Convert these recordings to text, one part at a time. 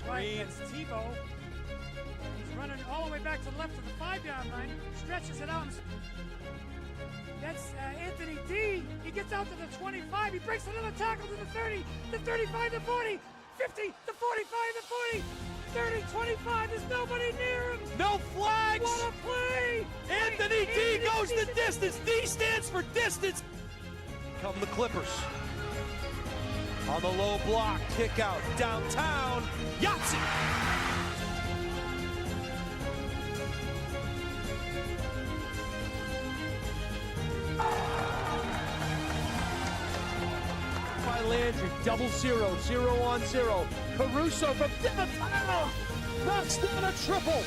right, that's Tebow. He's running all the way back to the left of the 5-yard line, stretches it out. That's Anthony D. He gets out to the 25. He breaks another tackle to the 30, the 35, the 40, 50, the 45, the 40, 30, 25. There's nobody near him. No flags. What a play. Anthony D goes the distance. D stands for distance. Come the Clippers. On the low block, kick out downtown. Yahtzee. By Landry, double 0, 0-on-0. Caruso from downtown knocks down a triple.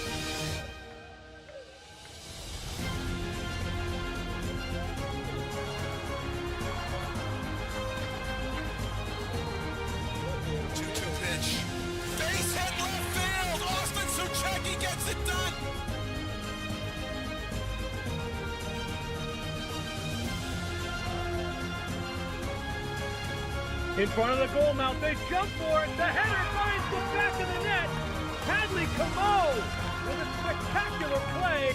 In front of the goal mouth, they jump for it. The header finds the back of the net. Hadley Camo with a spectacular play.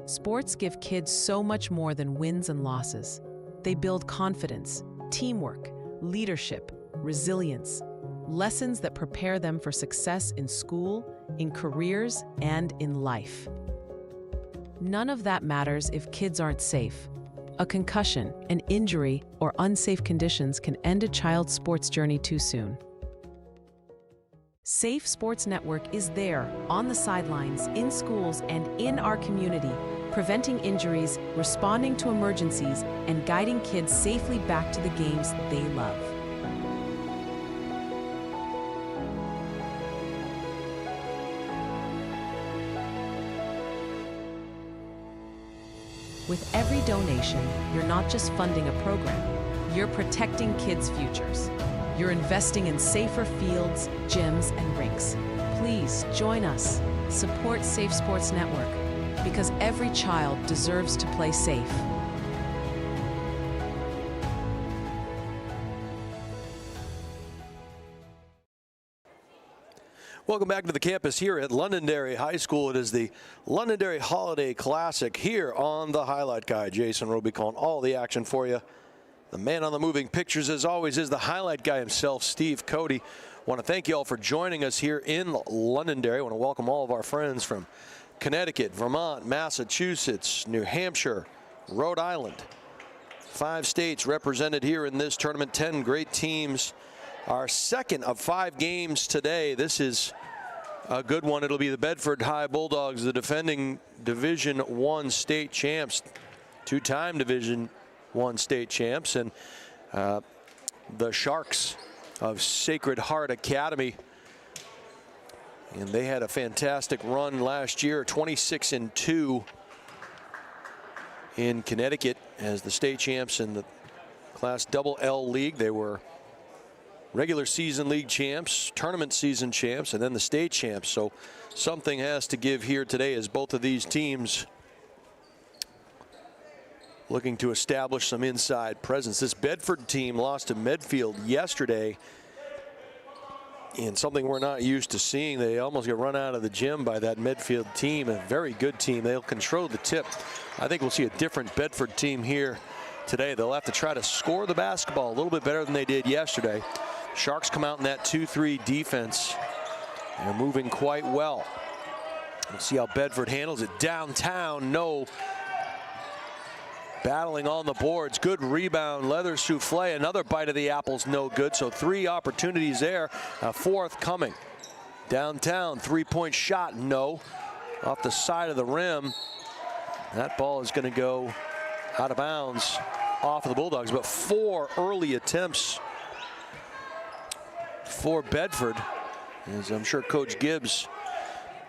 Sports give kids so much more than wins and losses. They build confidence, teamwork, leadership, resilience, lessons that prepare them for success in school, in careers, and in life. None of that matters if kids aren't safe. A concussion, an injury, or unsafe conditions can end a child's sports journey too soon. Safe Sports Network is there, on the sidelines, in schools, and in our community, preventing injuries, responding to emergencies, and guiding kids safely back to the games they love. With every donation, you're not just funding a program, you're protecting kids' futures. You're investing in safer fields, gyms, and rinks. Please join us. Support Safe Sports Network, because every child deserves to play safe. Welcome back to the campus here at Londonderry High School. It is the Londonderry Holiday Classic here on the Highlight Guy. Jason Roby calling all the action for you. The man on the moving pictures, as always, is the Highlight Guy himself, Steve Cody. Want to thank you all for joining us here in Londonderry. I want to welcome all of our friends from Connecticut, Vermont, Massachusetts, New Hampshire, Rhode Island. 5 states represented here in this tournament. 10 great teams. Our second of 5 games today. This is a good one. It'll be the Bedford High Bulldogs, the defending Division I state champs, 2-time Division I state champs, and the Sharks of Sacred Heart Academy. And they had a fantastic run last year, 26-2 in Connecticut as the state champs in the Class L League. They were regular season league champs, tournament season champs, and then the state champs. So something has to give here today as both of these teams looking to establish some inside presence. This Bedford team lost to Medfield yesterday, and something we're not used to seeing. They almost get run out of the gym by that Medfield team, a very good team. They'll control the tip. I think we'll see a different Bedford team here today. They'll have to try to score the basketball a little bit better than they did yesterday. Sharks come out in that 2-3 defense. They're moving quite well. Let's see how Bedford handles it. Downtown, no. Battling on the boards. Good rebound. Leather souffle. Another bite of the apple's no good. So 3 opportunities there. A 4th coming. Downtown, 3-point shot. No. Off the side of the rim. That ball is going to go out of bounds off of the Bulldogs. But 4 early attempts for Bedford, as I'm sure Coach Gibbs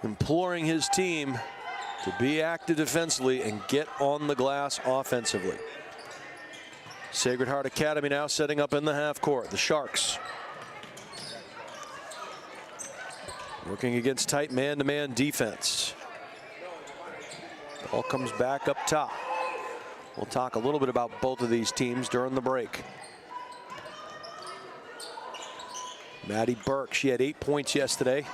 imploring his team to be active defensively and get on the glass offensively. Sacred Heart Academy now setting up in the half court. The Sharks working against tight man-to-man defense. Ball comes back up top. We'll talk a little bit about both of these teams during the break. Maddie Burke, she had 8 points yesterday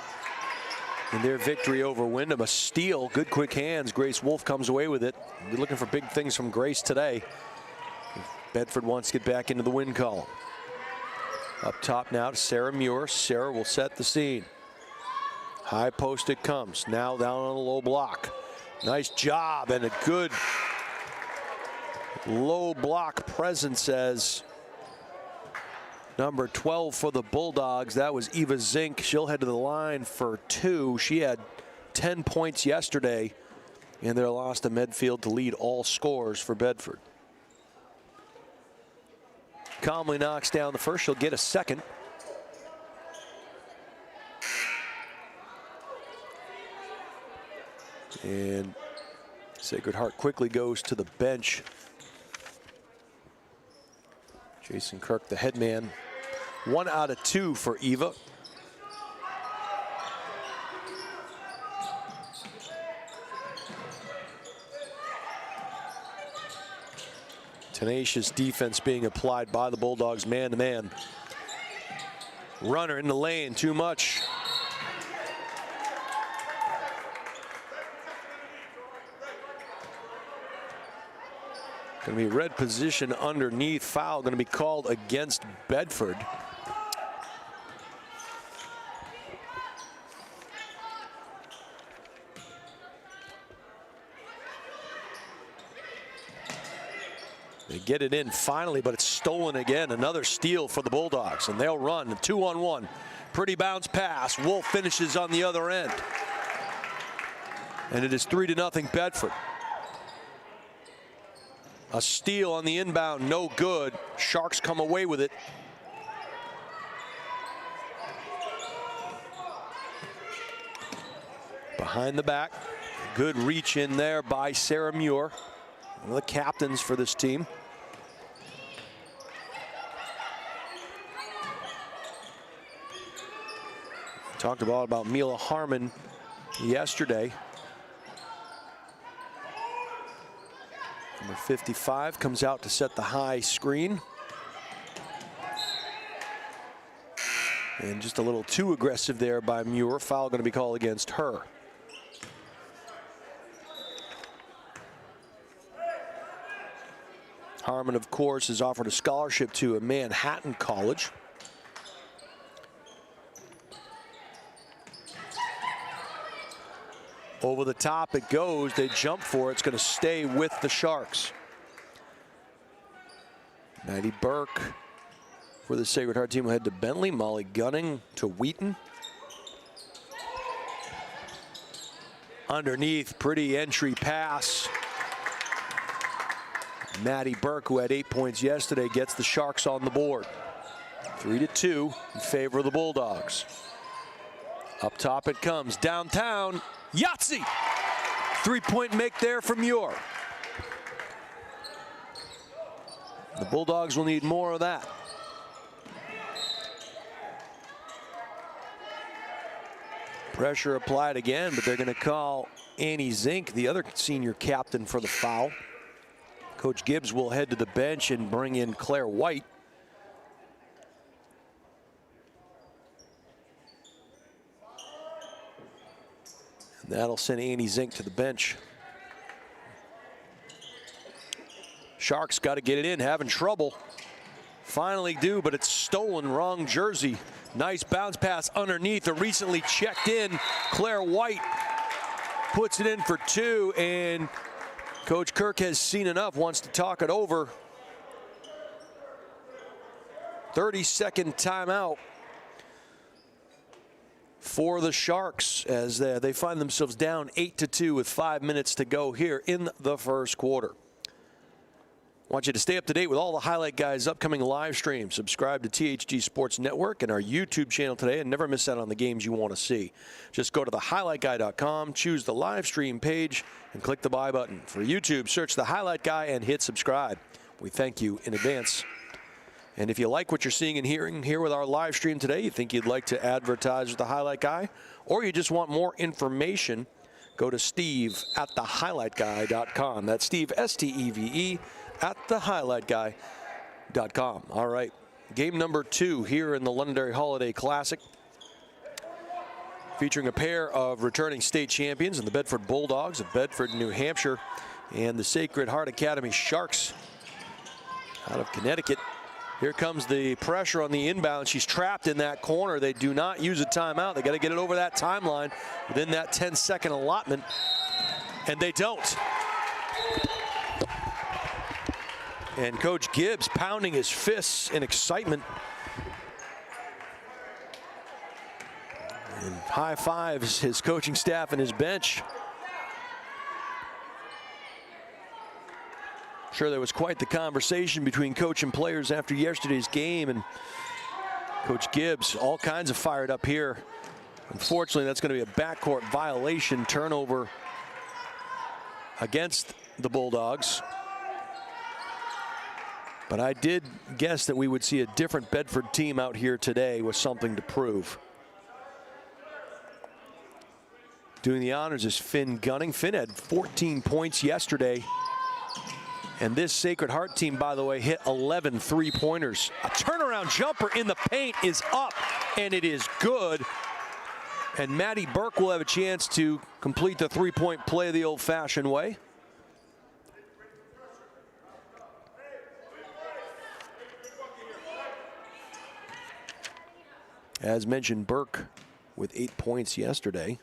in their victory over Wyndham. A steal, good quick hands. Grace Wolf comes away with it. We're looking for big things from Grace today. Bedford wants to get back into the win column. Up top now to Sarah Muir. Sarah will set the scene. High post it comes. Now down on a low block. Nice job and a good low block presence as number 12 for the Bulldogs. That was Eva Zink. She'll head to the line for 2. She had 10 points yesterday in their loss to Medfield to lead all scores for Bedford. Calmly knocks down the first. She'll get a second. And Sacred Heart quickly goes to the bench. Jason Kirk, the head man. 1 out of 2 for Eva. Tenacious defense being applied by the Bulldogs man-to-man. Runner in the lane, too much. Going to be red position underneath. Foul going to be called against Bedford. They get it in finally, but it's stolen again. Another steal for the Bulldogs, and they'll run 2-on-1. Pretty bounce pass. Wolf finishes on the other end. And it is 3-0 Bedford. A steal on the inbound, no good. Sharks come away with it. Behind the back. Good reach in there by Sarah Muir, one of the captains for this team. Talked about Mila Harmon yesterday. Number 55 comes out to set the high screen. And just a little too aggressive there by Muir. Foul going to be called against her. Harmon, of course, is offered a scholarship to a Manhattan college. Over the top it goes. They jump for it. It's going to stay with the Sharks. Maddie Burke for the Sacred Heart team will head to Bentley. Molly Gunning to Wheaton. Underneath, pretty entry pass. Maddie Burke, who had 8 points yesterday, gets the Sharks on the board. 3-2 in favor of the Bulldogs. Up top it comes. Downtown. Yahtzee! 3-point make there from Muir. The Bulldogs will need more of that. Pressure applied again, but they're going to call Annie Zink, the other senior captain, for the foul. Coach Gibbs will head to the bench and bring in Claire White. And that'll send Annie Zink to the bench. Sharks got to get it in, having trouble. Finally do, but it's stolen. Wrong jersey. Nice bounce pass underneath. A recently checked in Claire White puts it in for 2, and Coach Kirk has seen enough, wants to talk it over. 30-second timeout for the Sharks as they find themselves down 8-2 with 5 minutes to go here in the first quarter. I want you to stay up to date with all the Highlight Guys' upcoming live streams. Subscribe to THG Sports Network and our YouTube channel today and never miss out on the games you want to see. Just go to thehighlightguy.com, choose the live stream page, and click the buy button. For YouTube, search The Highlight Guy and hit subscribe. We thank you in advance And if you like what you're seeing and hearing here with our live stream today, you think you'd like to advertise with the Highlight Guy, or you just want more information, go to steve@thehighlightguy.com. That's Steve, S-T-E-V-E, at thehighlightguy.com. All right, game number 2 here in the Londonderry Holiday Classic, featuring a pair of returning state champions in the Bedford Bulldogs of Bedford, New Hampshire, and the Sacred Heart Academy Sharks out of Connecticut. Here comes the pressure on the inbound. She's trapped in that corner. They do not use a timeout. They got to get it over that timeline within that 10-second allotment, and they don't. And Coach Gibbs pounding his fists in excitement. And high fives his coaching staff and his bench. Sure, there was quite the conversation between coach and players after yesterday's game, and Coach Gibbs all kinds of fired up here. Unfortunately, that's going to be a backcourt violation, turnover against the Bulldogs. But I did guess that we would see a different Bedford team out here today with something to prove. Doing the honors is Finn Gunning. Finn had 14 points yesterday. And this Sacred Heart team, by the way, hit 11 three-pointers. A turnaround jumper in the paint is up, and it is good. And Maddie Burke will have a chance to complete the three-point play the old-fashioned way. As mentioned, Burke with 8 points yesterday.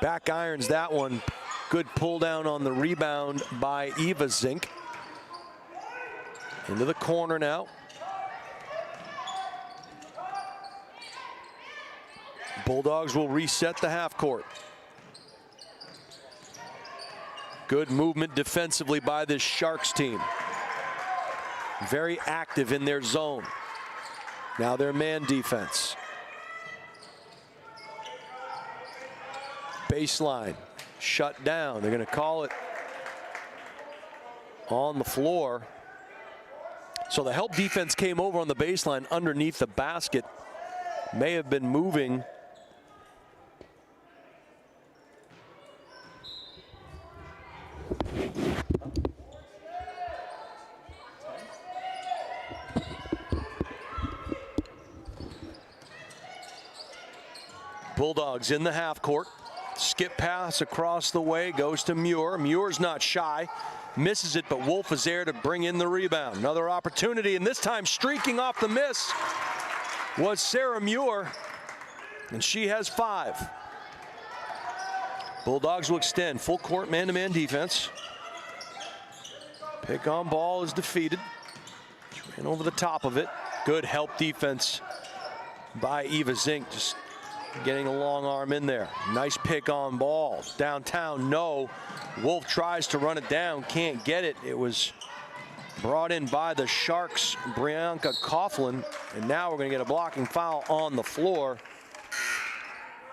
Back irons that one. Good pull down on the rebound by Eva Zink. Into the corner now. Bulldogs will reset the half court. Good movement defensively by this Sharks team. Very active in their zone. Now their man defense. Baseline. Shut down. They're going to call it on the floor. So the help defense came over on the baseline underneath the basket. May have been moving. Bulldogs in the half court. Skip pass across the way, goes to Muir. Muir's not shy, misses it, but Wolf is there to bring in the rebound. Another opportunity, and this time streaking off the miss was Sarah Muir, and she has 5. Bulldogs will extend full court man-to-man defense. Pick on ball is defeated. Ran over the top of it. Good help defense by Eva Zink, just getting a long arm in there. Nice pick on ball. Downtown, no. Wolf tries to run it down, can't get it. It was brought in by the Sharks, Brianka Coughlin, and now we're going to get a blocking foul on the floor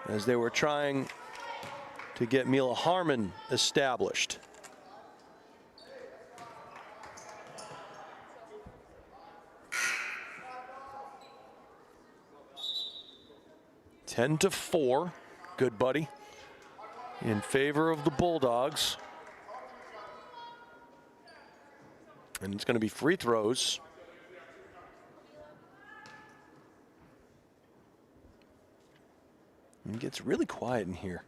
as they were trying to get Mila Harmon established. (10-4), good buddy, in favor of the Bulldogs. And it's going to be free throws. It gets really quiet in here.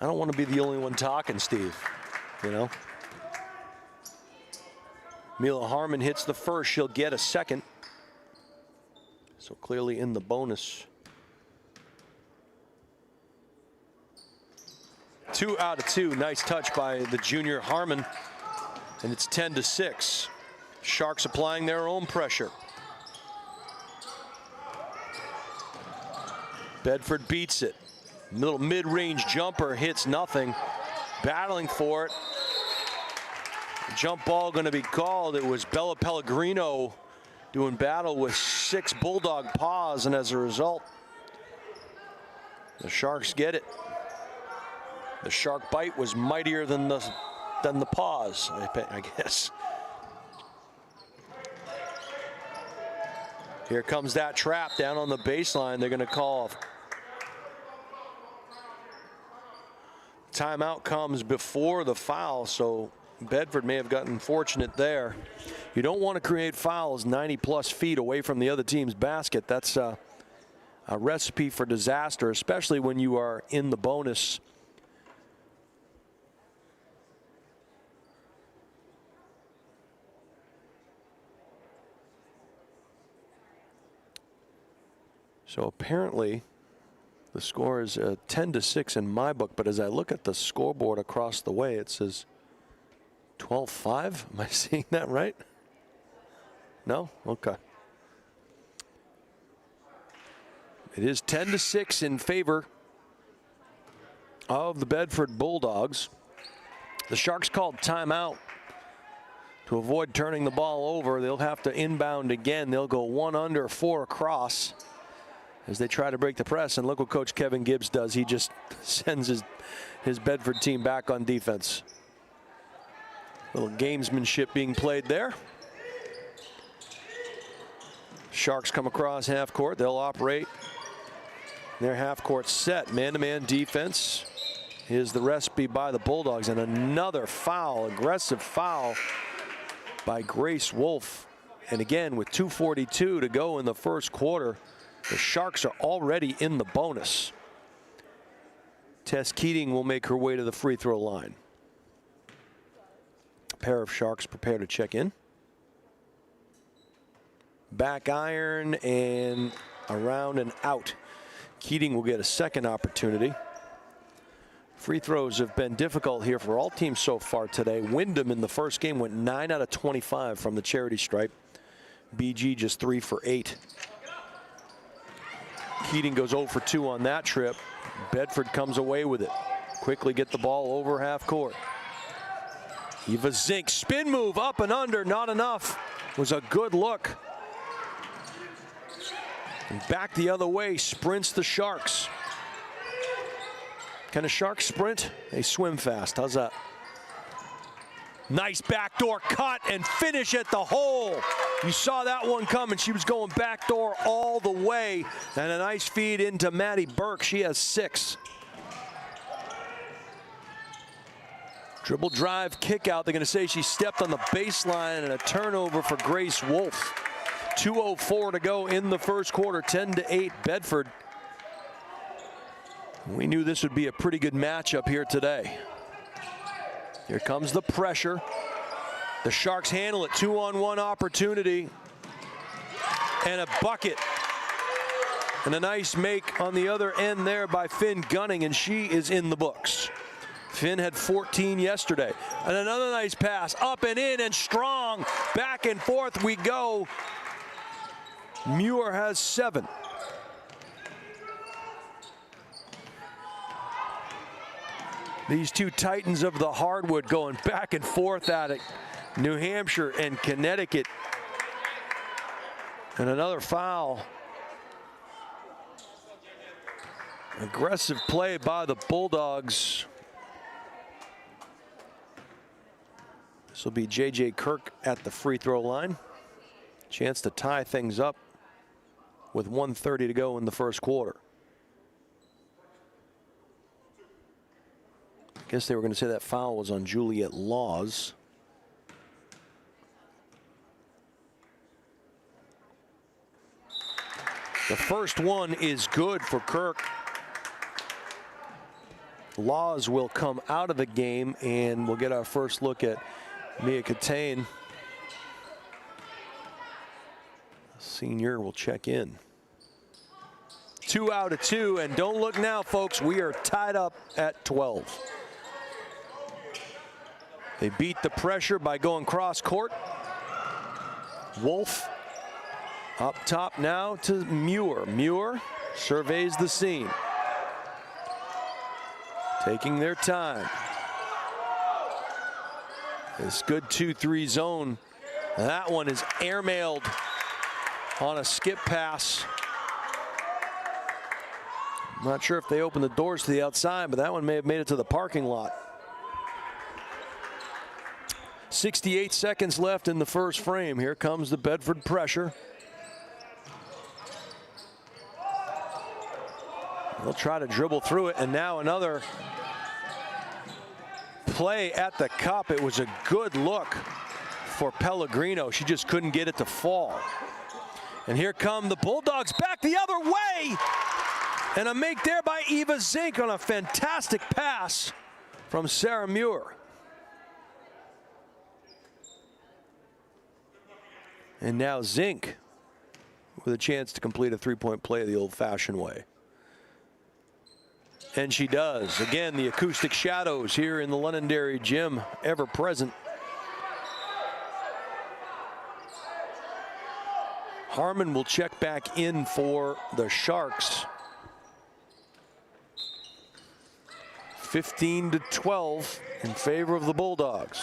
I don't want to be the only one talking, Steve, you know. Mila Harmon hits the first, she'll get a second. So clearly in the bonus. 2 out of 2. Nice touch by the junior Harmon. And it's 10-6. Sharks applying their own pressure. Bedford beats it. Little mid-range jumper hits nothing. Battling for it. Jump ball going to be called. It was Bella Pellegrino doing battle with 6 Bulldog paws, and as a result, the Sharks get it. The shark bite was mightier than the than the pause, I guess. Here comes that trap down on the baseline. They're going to call. Timeout comes before the foul, so Bedford may have gotten fortunate there. You don't want to create fouls 90-plus feet away from the other team's basket. That's a recipe for disaster, especially when you are in the bonus. So apparently the score is 10-6 in my book, but as I look at the scoreboard across the way, it says 12-5. Am I seeing that right? No? Okay. It is 10-6 in favor of the Bedford Bulldogs. The Sharks called timeout to avoid turning the ball over. They'll have to inbound again. They'll go 1 under, 4 across as they try to break the press. And look what Coach Kevin Gibbs does. He just sends his Bedford team back on defense. Little gamesmanship being played there. Sharks come across half court. They'll operate their half court set. Man-to-man defense is the recipe by the Bulldogs. And another foul, aggressive foul by Grace Wolf. And again, with 2:42 to go in the first quarter, the Sharks are already in the bonus. Tess Keating will make her way to the free throw line. A pair of Sharks prepare to check in. Back iron and around and out. Keating will get a second opportunity. Free throws have been difficult here for all teams so far today. Wyndham in the first game went 9 out of 25 from the charity stripe. BG just 3 for 8. Keating goes 0 for 2 on that trip. Bedford comes away with it. Quickly get the ball over half court. Eva Zink, spin move up and under, not enough. Was a good look. And back the other way, sprints the Sharks. Can a Shark sprint? They swim fast. How's that? Nice backdoor cut and finish at the hole. You saw that one coming. She was going backdoor all the way. And a nice feed into Maddie Burke. She has 6. Dribble drive, kick out. They're going to say she stepped on the baseline, and a turnover for Grace Wolf. 2:04 to go in the first quarter. 10-8 Bedford. We knew this would be a pretty good matchup here today. Here comes the pressure. The Sharks handle it. 2-on-1 opportunity. And a bucket. And a nice make on the other end there by Finn Gunning, and she is in the books. Finn had 14 yesterday. And another nice pass. Up and in and strong. Back and forth we go. Muir has 7. These two titans of the hardwood going back and forth at it. New Hampshire and Connecticut. And another foul. Aggressive play by the Bulldogs. This will be J.J. Kirk at the free throw line. Chance to tie things up with 1:30 to go in the first quarter. I guess they were going to say that foul was on Juliet Laws. The first one is good for Kirk. Laws will come out of the game, and we'll get our first look at Mia Catane. Senior will check in. 2 out of 2, and don't look now, folks. We are tied up at 12. They beat the pressure by going cross court. Wolf up top now to Muir. Muir surveys the scene. Taking their time. This good 2-3 zone. That one is airmailed on a skip pass. I'm not sure if they opened the doors to the outside, but that one may have made it to the parking lot. 68 seconds left in the first frame. Here comes the Bedford pressure. They'll try to dribble through it, and now another play at the cup. It was a good look for Pellegrino. She just couldn't get it to fall. And here come the Bulldogs back the other way. And a make there by Eva Zink on a fantastic pass from Sarah Muir. And now Zink with a chance to complete a three-point play the old-fashioned way. And she does. Again, the acoustic shadows here in the Londonderry gym, ever present. Harmon will check back in for the Sharks. 15-12 in favor of the Bulldogs.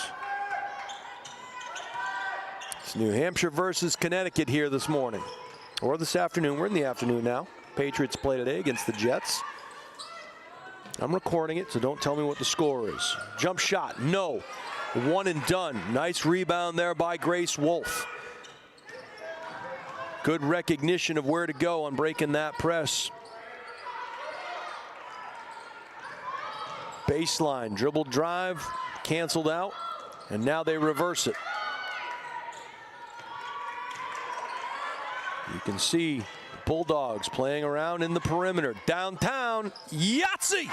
It's New Hampshire versus Connecticut here this morning, or this afternoon. We're in the afternoon now. Patriots play today against the Jets. I'm recording it, so don't tell me what the score is. Jump shot, no. One and done. Nice rebound there by Grace Wolf. Good recognition of where to go on breaking that press. Baseline, dribble drive, canceled out, and now they reverse it. You can see the Bulldogs playing around in the perimeter. Downtown, Yahtzee!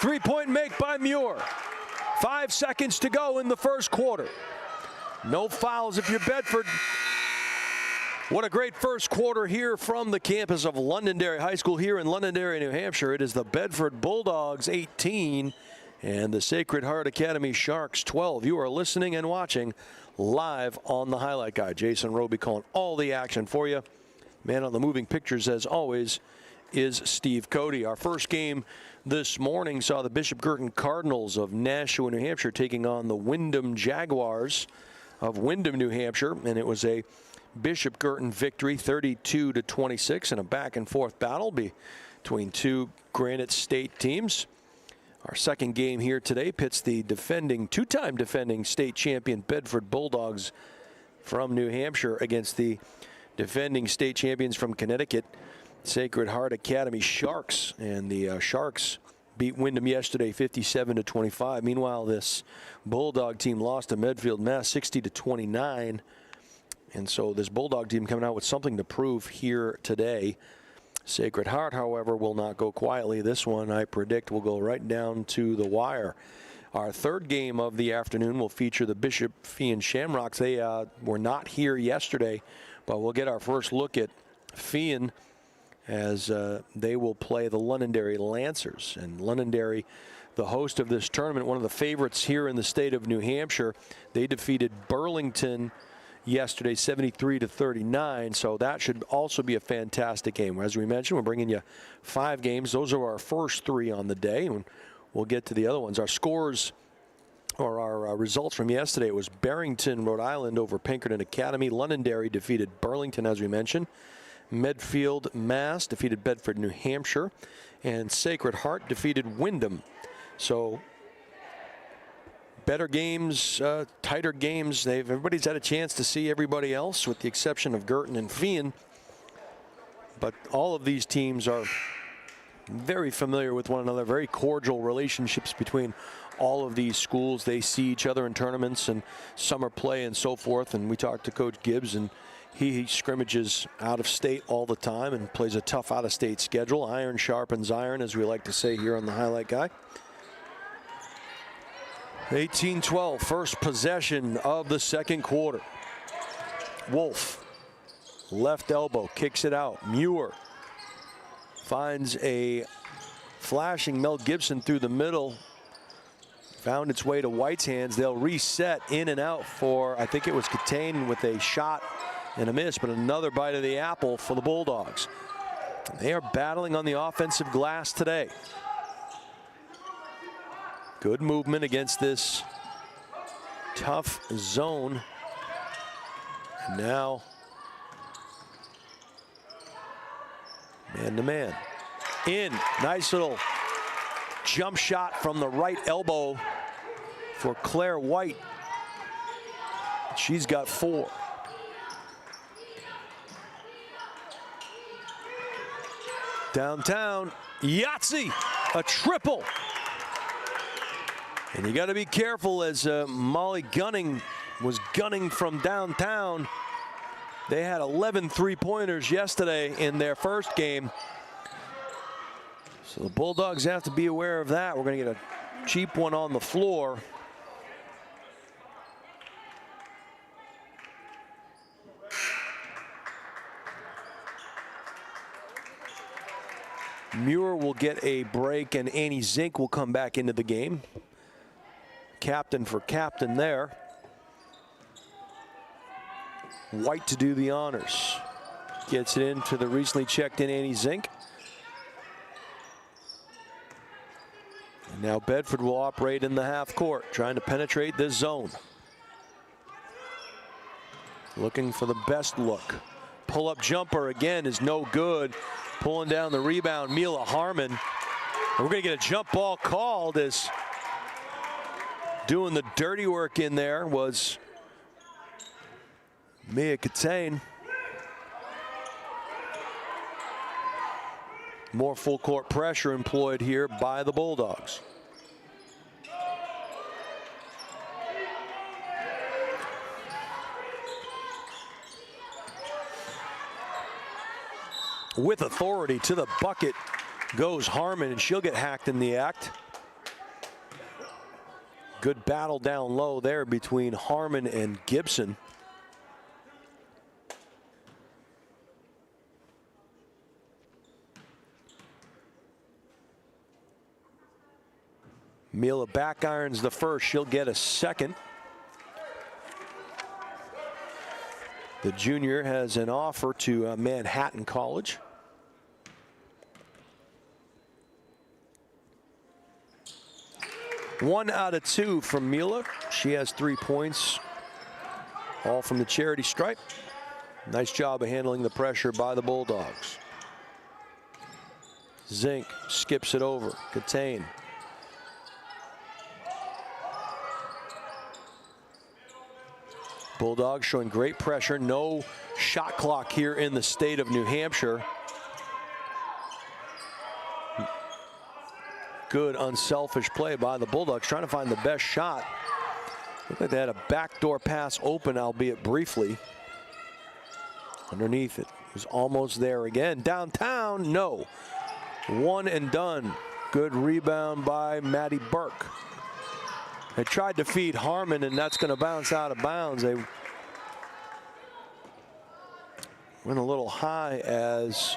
Three-point make by Muir. 5 seconds to go in the first quarter. No fouls if you're Bedford. What a great first quarter here from the campus of Londonderry High School here in Londonderry, New Hampshire. It is the Bedford Bulldogs 18 and the Sacred Heart Academy Sharks 12. You are listening and watching live on the Highlight Guy. Jason Roby calling all the action for you. Man on the moving pictures, as always, is Steve Cody. Our first game this morning saw the Bishop Girton Cardinals of Nashua, New Hampshire taking on the Wyndham Jaguars of Wyndham, New Hampshire, and it was a Bishop Girton victory, 32-26, in a back-and-forth battle between two Granite State teams. Our second game here today pits the two-time defending state champion Bedford Bulldogs from New Hampshire against the defending state champions from Connecticut, Sacred Heart Academy Sharks. And the Sharks beat Wyndham yesterday 57-25. Meanwhile, this Bulldog team lost to Medfield, Mass 60-29. And so this Bulldog team coming out with something to prove here today. Sacred Heart, however, will not go quietly. This one, I predict, will go right down to the wire. Our third game of the afternoon will feature the Bishop Fian Shamrocks. They were not here yesterday, but we'll get our first look at Fian as they will play the Londonderry Lancers. And Londonderry, the host of this tournament, one of the favorites here in the state of New Hampshire. They defeated Burlington yesterday 73-39, so that should also be a fantastic game. As we mentioned, we're bringing you 5 games. Those are our first 3 on the day, and we'll get to the other ones. Our scores, or our results from yesterday, it was Barrington, Rhode Island over Pinkerton Academy. Londonderry defeated Burlington, as we mentioned. Medfield, Mass defeated Bedford, New Hampshire, and Sacred Heart defeated Wyndham. So better games, tighter games. Everybody's had a chance to see everybody else, with the exception of Girton and Fian. But all of these teams are very familiar with one another, very cordial relationships between all of these schools. They see each other in tournaments and summer play and so forth. And we talked to Coach Gibbs, and he scrimmages out of state all the time and plays a tough out-of-state schedule. Iron sharpens iron, as we like to say here on the Highlight Guy. 18-12, first possession of the second quarter. Wolf, left elbow, kicks it out. Muir finds a flashing Mel Gibson through the middle. Found its way to White's hands. They'll reset in and out for, I think it was Catane with a shot and a miss, but another bite of the apple for the Bulldogs. They are battling on the offensive glass today. Good movement against this tough zone. And now man-to-man. In. Nice little jump shot from the right elbow for Claire White. She's got 4. Downtown, Yahtzee, a triple. And you got to be careful as Molly Gunning was gunning from downtown. They had 11 three-pointers yesterday in their first game. So the Bulldogs have to be aware of that. We're going to get a cheap one on the floor. Muir will get a break, and Annie Zink will come back into the game. Captain for captain there. White to do the honors. Gets it into the recently checked in Annie Zink. And now Bedford will operate in the half court, trying to penetrate this zone. Looking for the best look. Pull-up jumper again is no good. Pulling down the rebound, Mila Harmon. We're going to get a jump ball called as doing the dirty work in there was Mia Katane. More full court pressure employed here by the Bulldogs. With authority to the bucket goes Harmon, and she'll get hacked in the act. Good battle down low there between Harmon and Gibson. Mila back irons the first. She'll get a second. The junior has an offer to Manhattan College. One out of 2 from Mila. She has 3 points, all from the charity stripe. Nice job of handling the pressure by the Bulldogs. Zink skips it over. Katane. Bulldogs showing great pressure. No shot clock here in the state of New Hampshire. Good unselfish play by the Bulldogs, trying to find the best shot. Looked like they had a backdoor pass open, albeit briefly. Underneath it was almost there again. Downtown, no. One and done. Good rebound by Maddie Burke. They tried to feed Harmon, and that's going to bounce out of bounds. They went a little high as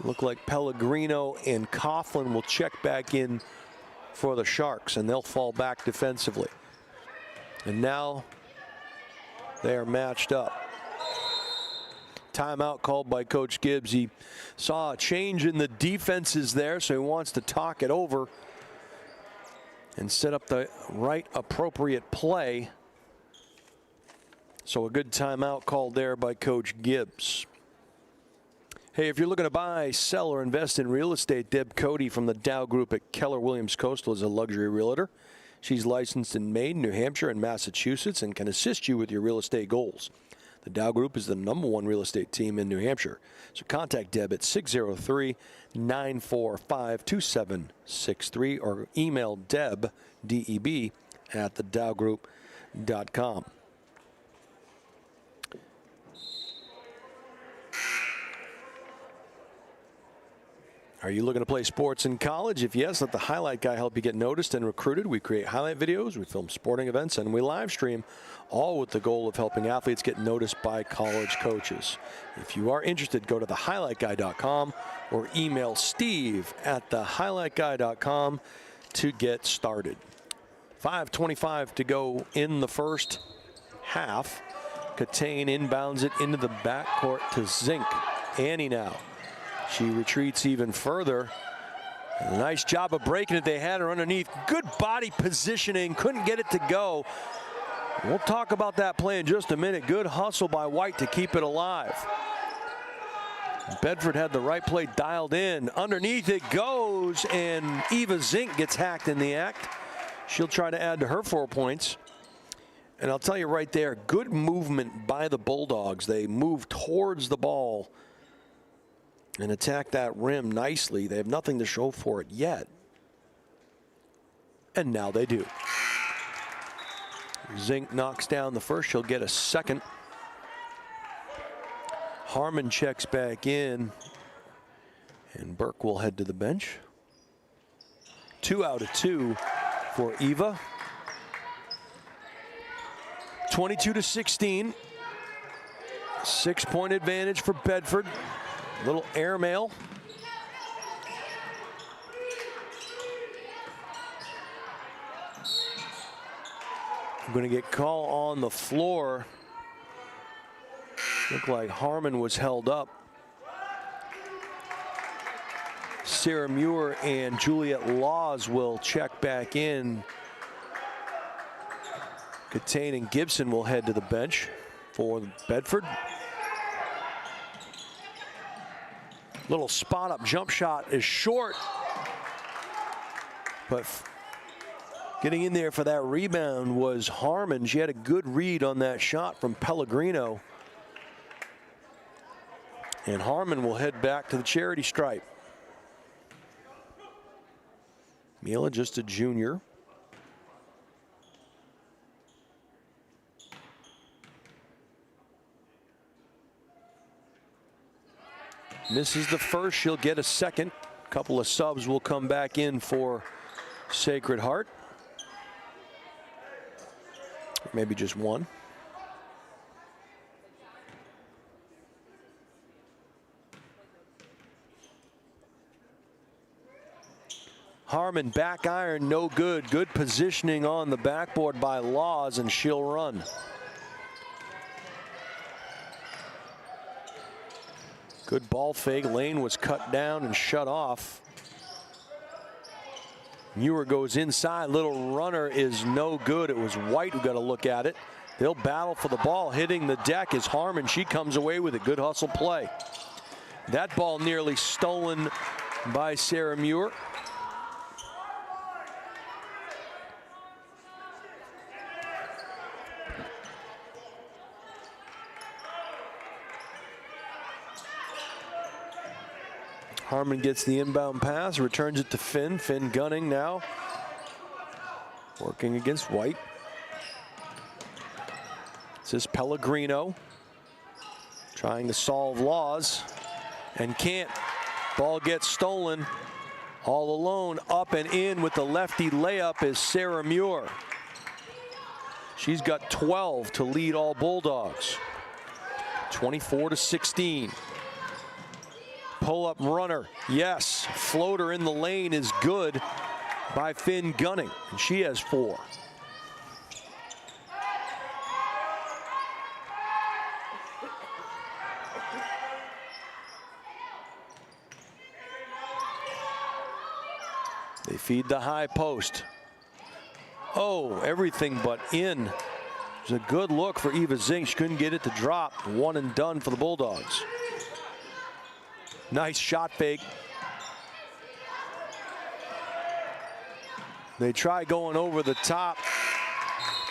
look like Pellegrino and Coughlin will check back in for the Sharks, and they'll fall back defensively. And now they are matched up. Timeout called by Coach Gibbs. He saw a change in the defenses there, so he wants to talk it over and set up the right appropriate play. So a good timeout called there by Coach Gibbs. Hey, if you're looking to buy, sell, or invest in real estate, Deb Cody from the Dow Group at Keller Williams Coastal is a luxury realtor. She's licensed in Maine, New Hampshire, and Massachusetts and can assist you with your real estate goals. The Dow Group is the #1 real estate team in New Hampshire. So contact Deb at 603-945-2763 or email Deb, D-E-B, at thedowgroup.com. Are you looking to play sports in college? If yes, let the Highlight Guy help you get noticed and recruited. We create highlight videos, we film sporting events, and we live stream, all with the goal of helping athletes get noticed by college coaches. If you are interested, go to thehighlightguy.com or email Steve at thehighlightguy.com to get started. 5:25 to go in the first half. Katane inbounds it into the backcourt to Zink. Annie now. She retreats even further. A nice job of breaking it. They had her underneath. Good body positioning. Couldn't get it to go. We'll talk about that play in just a minute. Good hustle by White to keep it alive. Bedford had the right play dialed in. Underneath it goes, and Eva Zink gets hacked in the act. She'll try to add to her 4 points. And I'll tell you right there, good movement by the Bulldogs. They move towards the ball and attack that rim nicely. They have nothing to show for it yet. And now they do. Zink knocks down the first. She'll get a second. Harmon checks back in. And Burke will head to the bench. 2 out of 2 for Eva. 22-16. 6-point advantage for Bedford. Little airmail. I'm going to get call on the floor. Looked like Harmon was held up. Sarah Muir and Juliet Laws will check back in. Catane and Gibson will head to the bench for Bedford. Little spot up jump shot is short, but getting in there for that rebound was Harmon. She had a good read on that shot from Pellegrino. And Harmon will head back to the charity stripe. Mila, just a junior. Misses the first, she'll get a second. A couple of subs will come back in for Sacred Heart. Maybe just one. Harmon back iron, no good. Good positioning on the backboard by Laws, and she'll run. Good ball fake. Lane was cut down and shut off. Muir goes inside. Little runner is no good. It was White who got a look at it. They'll battle for the ball. Hitting the deck is Harmon. She comes away with a good hustle play. That ball nearly stolen by Sarah Muir. Harmon gets the inbound pass, returns it to Finn. Finn gunning now. Working against White. This is Pellegrino. Trying to solve Laws. And can't. Ball gets stolen. All alone, up and in with the lefty layup is Sarah Muir. She's got 12 to lead all Bulldogs. 24-16. Pull-up runner, yes. Floater in the lane is good by Finn Gunning, and she has 4. They feed the high post. Oh, everything but in. It was a good look for Eva Zink. She couldn't get it to drop. One and done for the Bulldogs. Nice shot fake. They try going over the top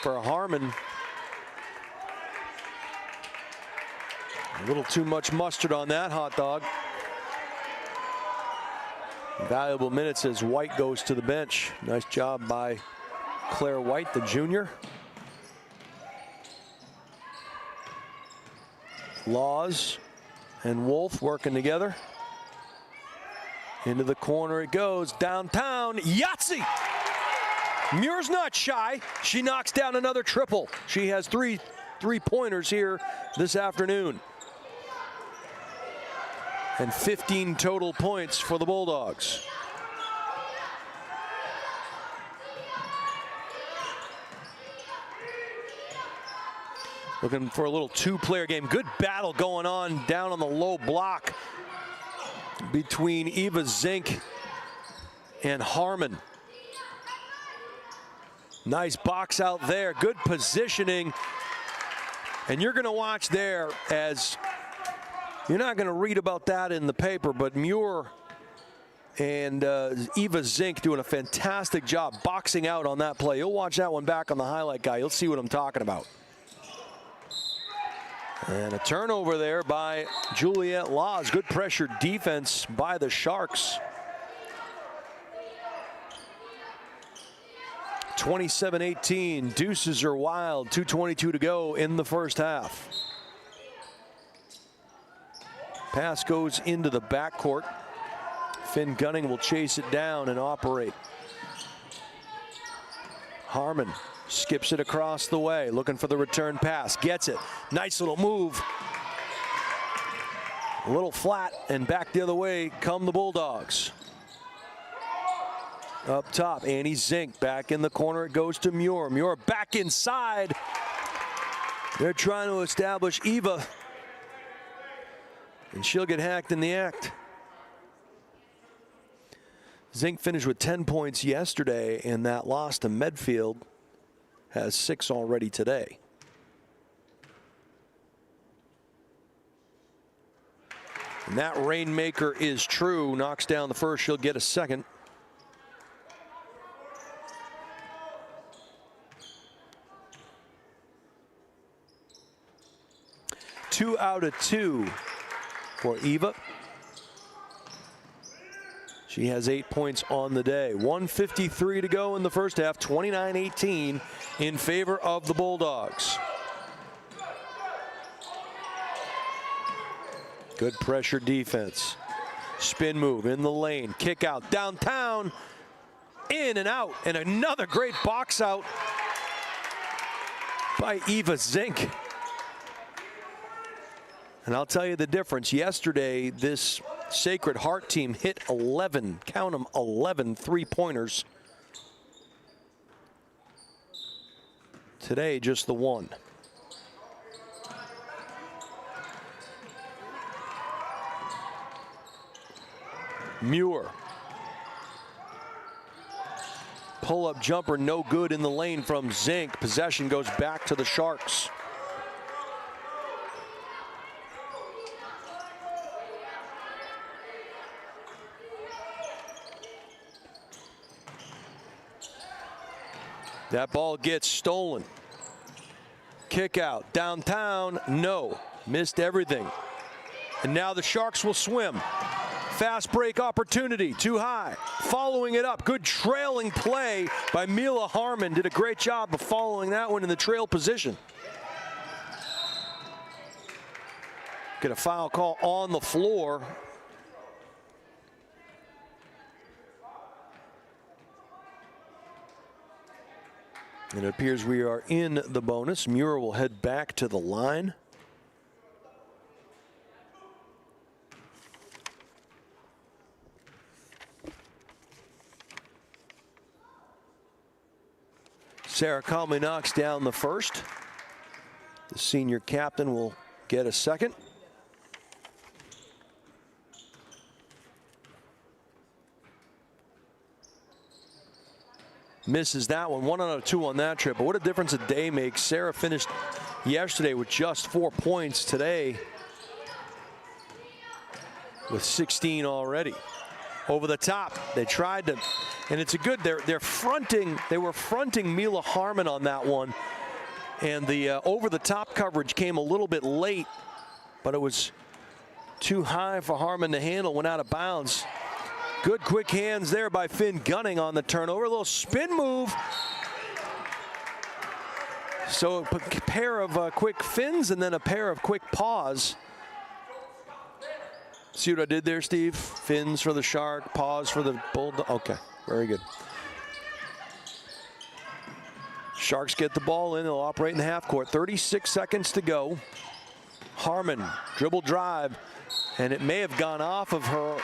for Harmon. A little too much mustard on that hot dog. Valuable minutes as White goes to the bench. Nice job by Claire White, the junior. Laws and Wolf working together. Into the corner it goes, downtown, Yahtzee! Muir's not shy. She knocks down another triple. She has three three-pointers here this afternoon. And 15 total points for the Bulldogs. Looking for a little two-player game. Good battle going on down on the low block between Eva Zink and Harmon. Nice box out there. Good positioning. And you're going to watch there as you're not going to read about that in the paper, but Muir And Eva Zink doing a fantastic job boxing out on that play. You'll watch that one back on the highlight guy. You'll see what I'm talking about. And a turnover there by Juliette Laws. Good pressure defense by the Sharks. 27-18. Deuces are wild. 2:22 to go in the first half. Pass goes into the backcourt. Finn Gunning will chase it down and operate. Harmon skips it across the way, looking for the return pass. Gets it. Nice little move. A little flat, and back the other way come the Bulldogs. Up top, Annie Zink back in the corner. It goes to Muir. Muir back inside. They're trying to establish Eva, and she'll get hacked in the act. Zink finished with 10 points yesterday, and that loss to Medfield has 6 already today. And that rainmaker is true. Knocks down the first. She'll get a second. Two out of 2 for Eva. She has 8 points on the day. 1:53 to go in the first half. 29-18 in favor of the Bulldogs. Good pressure defense. Spin move in the lane. Kick out downtown. In and out. And another great box out by Eva Zink. And I'll tell you the difference. Yesterday, this Sacred Heart team hit 11, count them, 11 three-pointers. Today, just the one. Muir. Pull-up jumper, no good in the lane from Zink. Possession goes back to the Sharks. That ball gets stolen. Kick out. Downtown, no. Missed everything. And now the Sharks will swim. Fast break opportunity, too high. Following it up, good trailing play by Mila Harmon. Did a great job of following that one in the trail position. Get a foul call on the floor. And it appears we are in the bonus. Muir will head back to the line. Sarah calmly knocks down the first. The senior captain will get a second. Misses that one. 1 out of 2 on that trip. But what a difference a day makes. Sarah finished yesterday with just 4 points. Today with 16 already. Over the top. They tried to, and it's a good, they're fronting, they were fronting Mila Harmon on that one. And the over the top coverage came a little bit late, but it was too high for Harmon to handle, went out of bounds. Good quick hands there by Finn Gunning on the turnover. A little spin move. So a pair of quick fins and then a pair of quick paws. See what I did there, Steve? Fins for the Shark, paws for the Bulldog. Okay, very good. Sharks get the ball in. They'll operate in the half court. 36 seconds to go. Harmon, dribble drive, and it may have gone off of her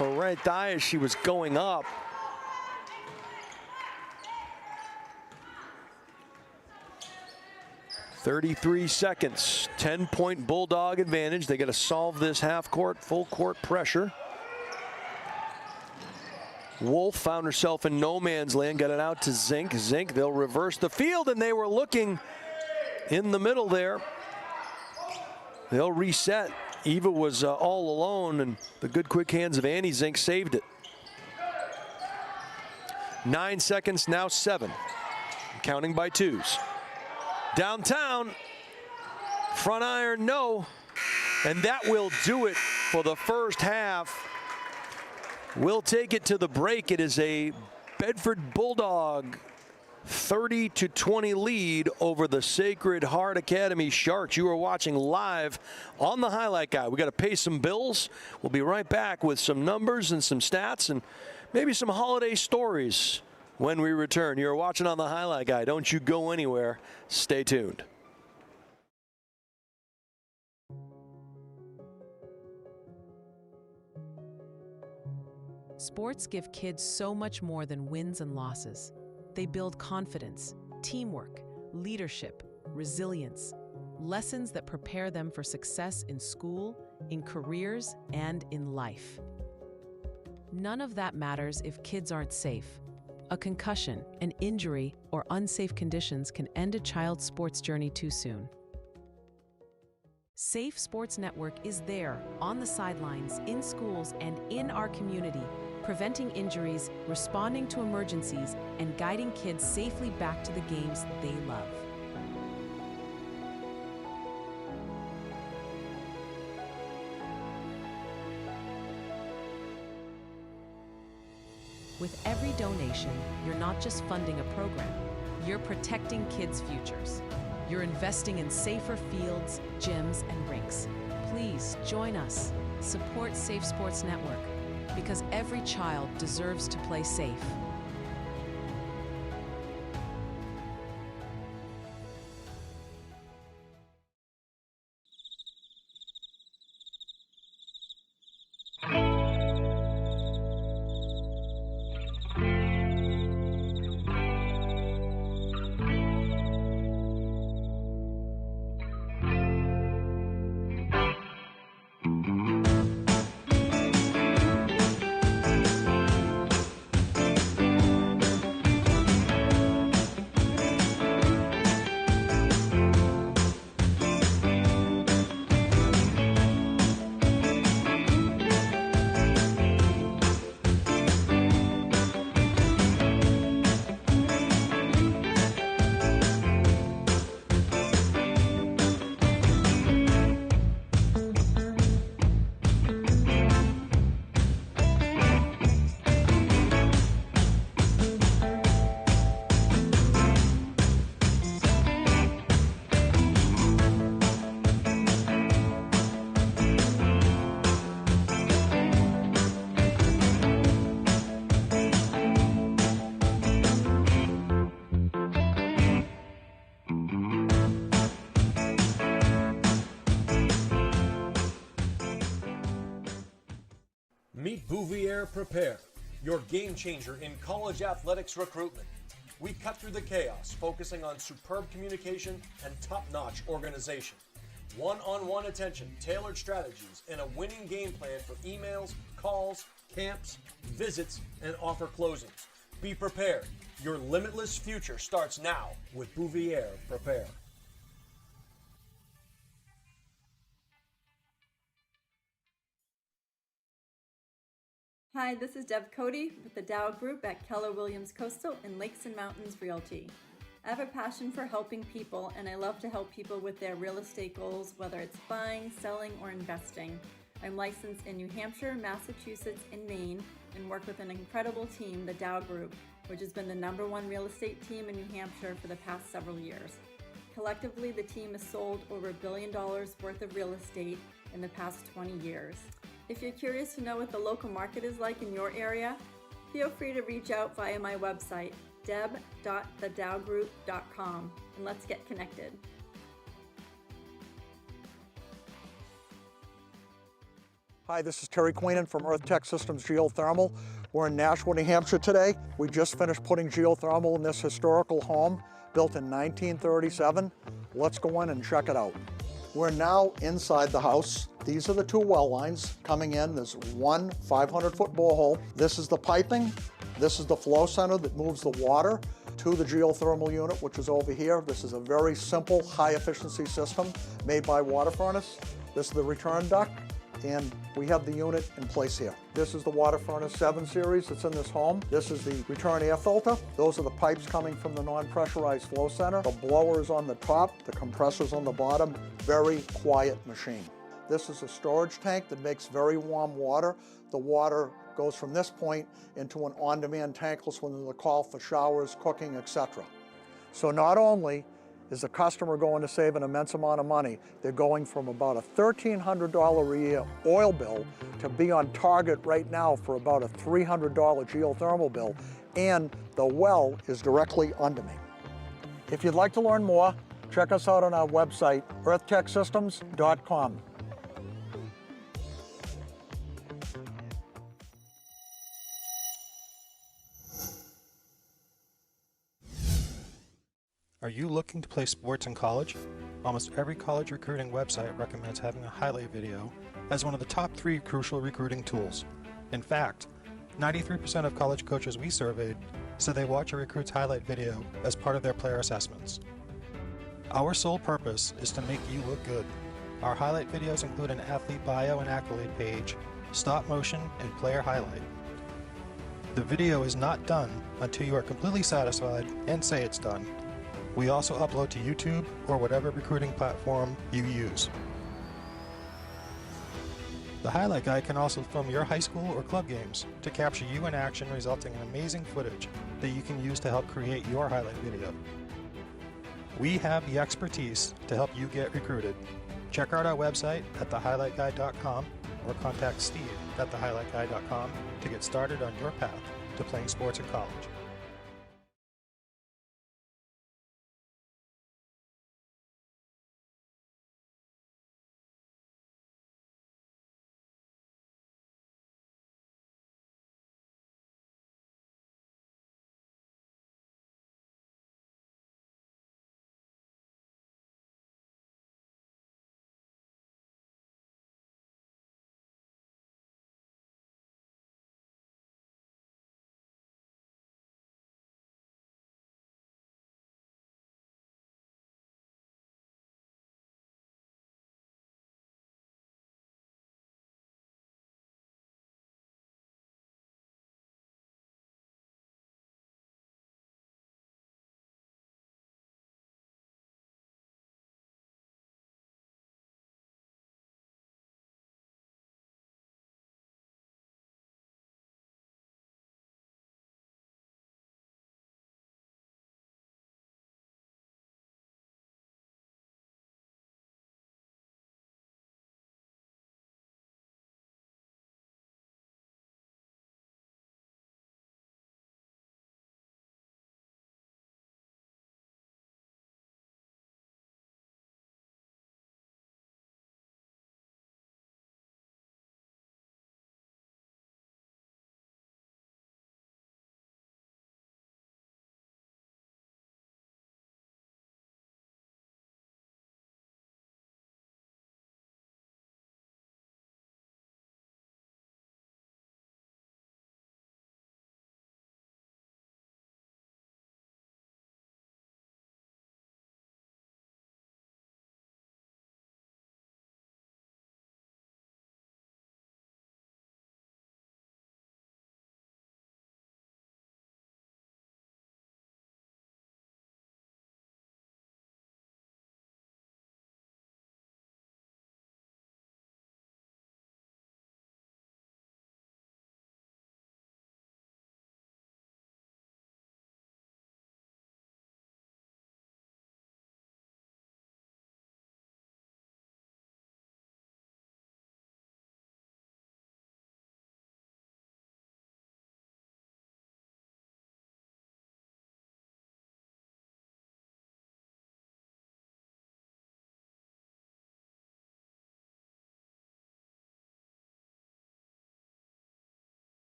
right thigh as she was going up. .33 seconds, 10-point Bulldog advantage. They got to solve this half-court, full-court pressure. Wolf found herself in no man's land, got it out to Zink. Zink, they'll reverse the field, and they were looking in the middle there. They'll reset. Eva was all alone, and the good quick hands of Annie Zink saved it. 9 seconds, now 7. Counting by twos. Downtown, front iron, no. And that will do it for the first half. We'll take it to the break. It is a Bedford Bulldog 30-20 lead over the Sacred Heart Academy Sharks. You are watching live on the Highlight Guy. We got to pay some bills. We'll be right back with some numbers and some stats and maybe some holiday stories when we return. You're watching on the Highlight Guy. Don't you go anywhere. Stay tuned. Sports give kids so much more than wins and losses. They build confidence, teamwork, leadership, resilience, lessons that prepare them for success in school, in careers, and in life. None of that matters if kids aren't safe. A concussion, an injury, or unsafe conditions can end a child's sports journey too soon. Safe Sports Network is there, on the sidelines, in schools, and in our community, preventing injuries, responding to emergencies, and guiding kids safely back to the games they love. With every donation, you're not just funding a program, you're protecting kids' futures. You're investing in safer fields, gyms, and rinks. Please join us. Support Safe Sports Network, because every child deserves to play safe. Meet Bouvier Prepare, your game changer in college athletics recruitment. We cut through the chaos, focusing on superb communication and top-notch organization. One-on-one attention, tailored strategies, and a winning game plan for emails, calls, camps, visits, and offer closings. Be prepared. Your limitless future starts now with Bouvier Prepare. Hi, this is Deb Cody with the Dow Group at Keller Williams Coastal and Lakes and Mountains Realty. I have a passion for helping people, and I love to help people with their real estate goals, whether it's buying, selling, or investing. I'm licensed in New Hampshire, Massachusetts, and Maine, and work with an incredible team, the Dow Group, which has been the #1 real estate team in New Hampshire for the past several years. Collectively, the team has sold over $1 billion worth of real estate in the past 20 years. If you're curious to know what the local market is like in your area, feel free to reach out via my website, deb.thedowgroup.com, and let's get connected. Hi, this is Terry Queenan from Earth Tech Systems Geothermal. We're in Nashua, New Hampshire today. We just finished putting geothermal in this historical home built in 1937. Let's go in and check it out. We're now inside the house. These are the two well lines coming in. There's one 500-foot borehole. This is the piping. This is the flow center that moves the water to the geothermal unit, which is over here. This is a very simple, high-efficiency system made by water furnace. This is the return duct, and we have the unit in place here. This is the Water Furnace 7 series that's in this home. This is the return air filter. Those are the pipes coming from the non-pressurized flow center. The blower is on the top, the compressor's on the bottom. Very quiet machine. This is a storage tank that makes very warm water. The water goes from this point into an on-demand tankless when there's a call for showers, cooking, etc. So not only is the customer going to save an immense amount of money, they're going from about a $1,300 a year oil bill to be on target right now for about a $300 geothermal bill, and the well is directly under me. If you'd like to learn more, check us out on our website, earthtechsystems.com. Are you looking to play sports in college? Almost every college recruiting website recommends having a highlight video as one of the top 3 crucial recruiting tools. In fact, 93% of college coaches we surveyed said they watch a recruit's highlight video as part of their player assessments. Our sole purpose is to make you look good. Our highlight videos include an athlete bio and accolade page, stop motion, and player highlight. The video is not done until you are completely satisfied and say it's done. We also upload to YouTube or whatever recruiting platform you use. The highlight guy can also film your high school or club games to capture you in action, resulting in amazing footage that you can use to help create your highlight video. We have the expertise to help you get recruited. Check out our website at thehighlightguy.com or contact Steve at thehighlightguy.com to get started on your path to playing sports in college.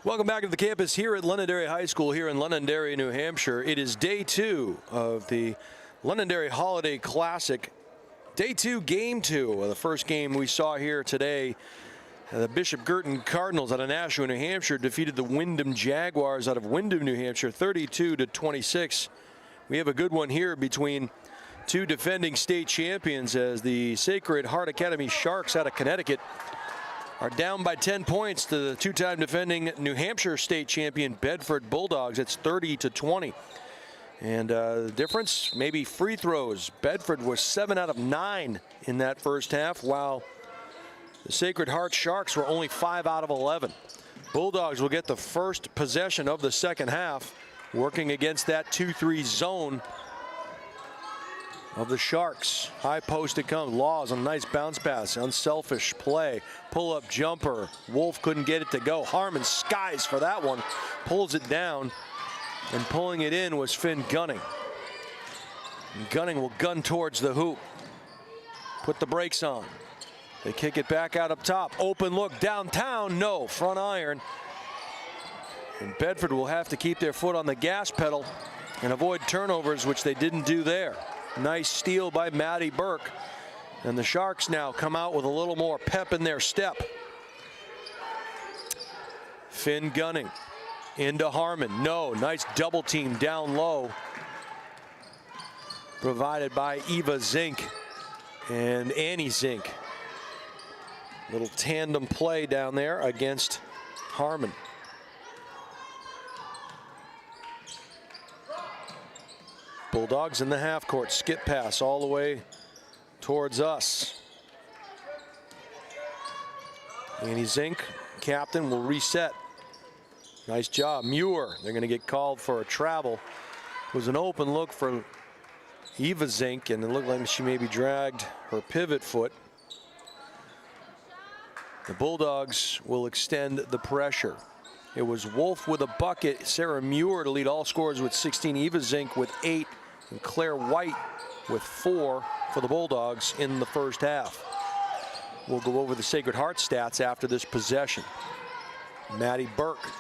Welcome back to the campus here at Londonderry High School here in Londonderry, New Hampshire. It is day 2 of the Londonderry Holiday Classic. Day 2, game 2 of the first game we saw here today. The Bishop Girton Cardinals out of Nashua, New Hampshire defeated the Wyndham Jaguars out of Wyndham, New Hampshire, 32-26. We have a good one here between two defending state champions as the Sacred Heart Academy Sharks out of Connecticut are down by 10 points to the two-time defending New Hampshire state champion Bedford Bulldogs. It's 30-20. And the difference, maybe free throws. Bedford was 7 out of 9 in that first half, while the Sacred Heart Sharks were only 5 out of 11. Bulldogs will get the first possession of the second half, working against that 2-3 zone of the Sharks. High post it comes. Laws on a nice bounce pass. Unselfish play. Pull-up jumper. Wolf couldn't get it to go. Harmon skies for that one. Pulls it down. And pulling it in was Finn Gunning. And Gunning will gun towards the hoop. Put the brakes on. They kick it back out up top. Open look downtown. No. Front iron. And Bedford will have to keep their foot on the gas pedal and avoid turnovers, which they didn't do there. Nice steal by Maddie Burke. And the Sharks now come out with a little more pep in their step. Finn Gunning into Harmon. No, nice double team down low. Provided by Eva Zink and Annie Zink. Little tandem play down there against Harmon. Bulldogs in the half court. Skip pass all the way towards us. Annie Zink, captain, will reset. Nice job. Muir, they're going to get called for a travel. It was an open look for Eva Zink, and it looked like she maybe dragged her pivot foot. The Bulldogs will extend the pressure. It was Wolf with a bucket, Sarah Muir to lead all scorers with 16, Eva Zink with 8, and Claire White with 4 for the Bulldogs in the first half. We'll go over the Sacred Heart stats after this possession. Maddie Burke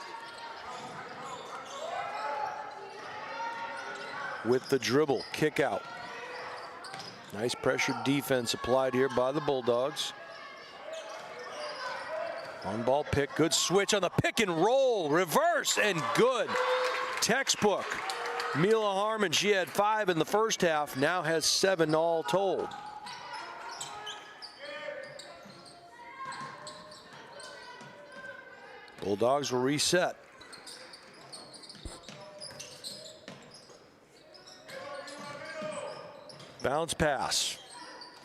with the dribble, kick out. Nice pressure defense applied here by the Bulldogs. On ball pick, good switch on the pick and roll, reverse and good. Textbook. Mila Harmon, she had 5 in the first half, now has 7 all told. Bulldogs will reset. Bounce pass.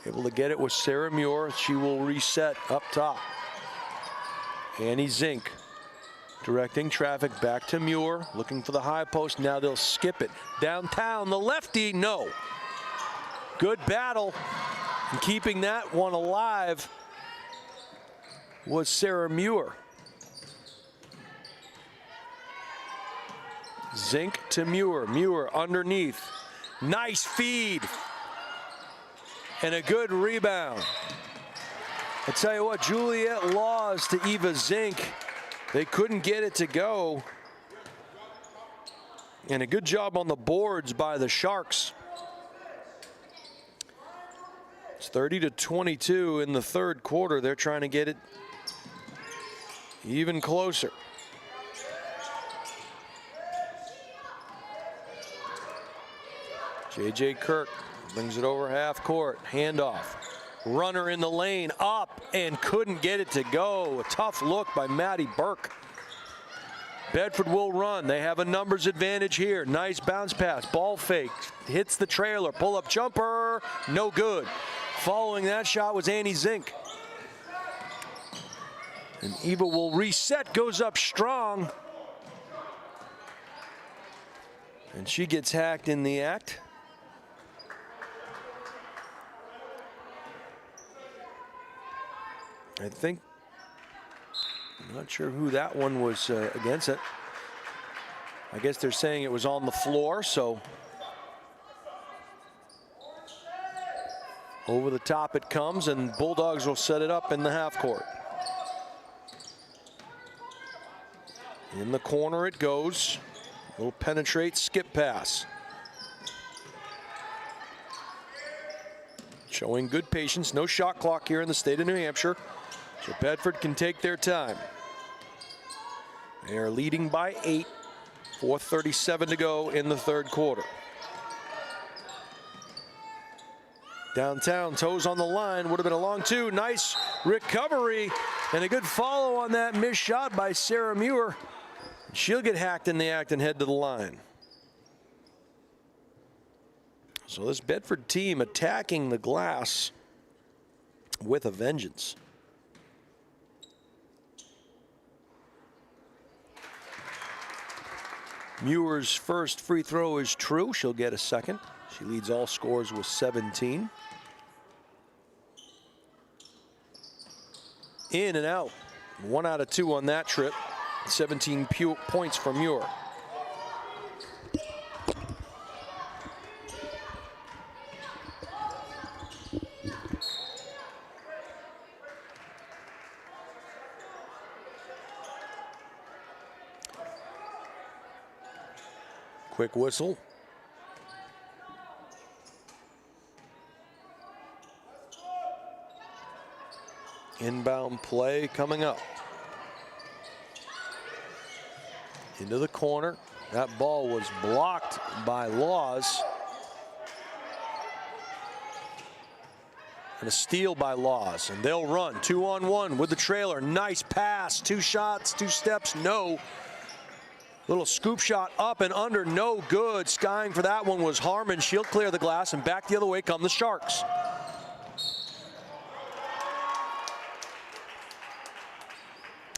Able to get it with Sarah Muir. She will reset up top. Annie Zink directing traffic back to Muir, looking for the high post. Now they'll skip it. Downtown, the lefty, no. Good battle. And keeping that one alive was Sarah Muir. Zink to Muir. Muir underneath. Nice feed. And a good rebound. I tell you what, Juliet Laws to Eva Zink. They couldn't get it to go. And a good job on the boards by the Sharks. It's 30-22 in the third quarter. They're trying to get it even closer. J.J. Kirk brings it over half court. Handoff. Runner in the lane, up, and couldn't get it to go. A tough look by Maddie Burke. Bedford will run. They have a numbers advantage here. Nice bounce pass. Ball fake. Hits the trailer. Pull-up jumper. No good. Following that shot was Annie Zink. And Eva will reset. Goes up strong. And she gets hacked in the act. I think, I'm not sure who that one was against it. I guess they're saying it was on the floor, so over the top it comes, and Bulldogs will set it up in the half court. In the corner it goes. Little penetrate, skip pass. Showing good patience. No shot clock here in the state of New Hampshire, so Bedford can take their time. They are leading by 8. 4:37 to go in the third quarter. Downtown, toes on the line, would have been a long two. Nice recovery and a good follow on that missed shot by Sarah Muir. She'll get hacked in the act and head to the line. So this Bedford team attacking the glass with a vengeance. Muir's first free throw is true. She'll get a second. She leads all scores with 17. In and out. 1 out of 2 on that trip. 17 points for Muir. Quick whistle. Inbound play coming up. Into the corner. That ball was blocked by Laws. And a steal by Laws. And they'll run 2-on-1 with the trailer. Nice pass. 2 shots, 2 steps, no. Little scoop shot up and under, no good. Skying for that one was Harmon. She'll clear the glass, and back the other way come the Sharks.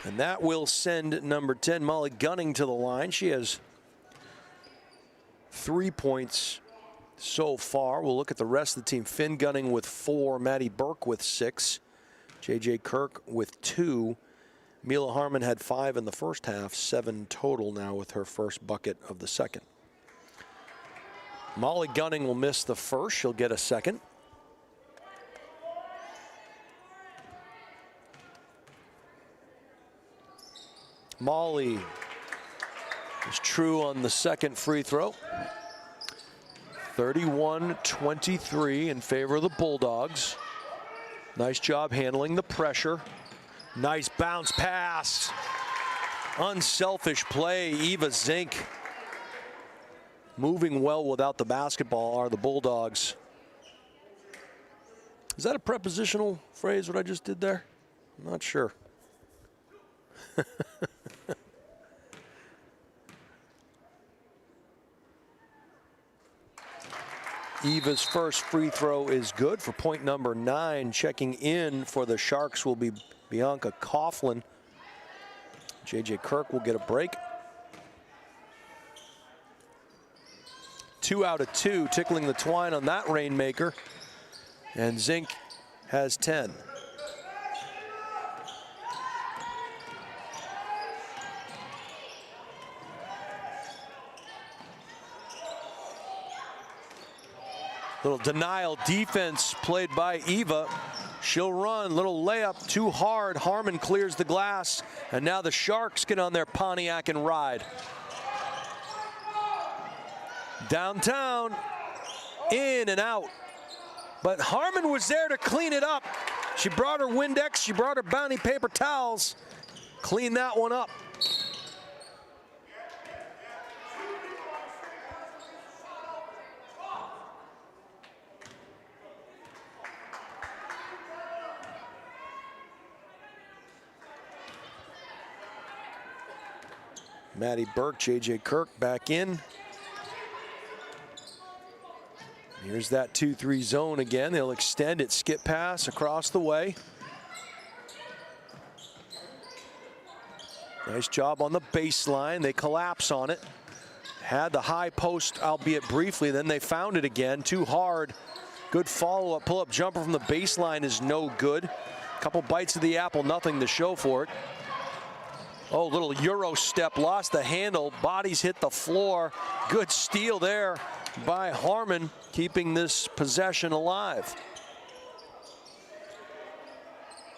And that will send number 10, Molly Gunning, to the line. She has 3 points so far. We'll look at the rest of the team. Finn Gunning with 4, Maddie Burke with 6, J.J. Kirk with 2. Mila Harmon had 5 in the first half, 7 total now with her first bucket of the second. Molly Gunning will miss the first. She'll get a second. Molly is true on the second free throw. 31-23 in favor of the Bulldogs. Nice job handling the pressure. Nice bounce pass. Unselfish play. Eva Zink moving well without the basketball are the Bulldogs. Is that a prepositional phrase, what I just did there? I'm not sure. Eva's first free throw is good for point number 9. Checking in for the Sharks will be Bianca Coughlin. J.J. Kirk will get a break. 2 out of 2, tickling the twine on that rainmaker. And Zink has 10. Little denial defense played by Eva. She'll run, little layup, too hard. Harmon clears the glass, and now the Sharks get on their Pontiac and ride. Downtown, in and out. But Harmon was there to clean it up. She brought her Windex, she brought her Bounty paper towels. Clean that one up. Maddie Burke, J.J. Kirk back in. Here's that 2-3 zone again. They'll extend it, skip pass across the way. Nice job on the baseline. They collapse on it. Had the high post, albeit briefly, then they found it again. Too hard. Good follow-up, pull-up jumper from the baseline is no good. Couple bites of the apple, nothing to show for it. Oh, little Euro step, lost the handle, bodies hit the floor. Good steal there by Harmon, keeping this possession alive.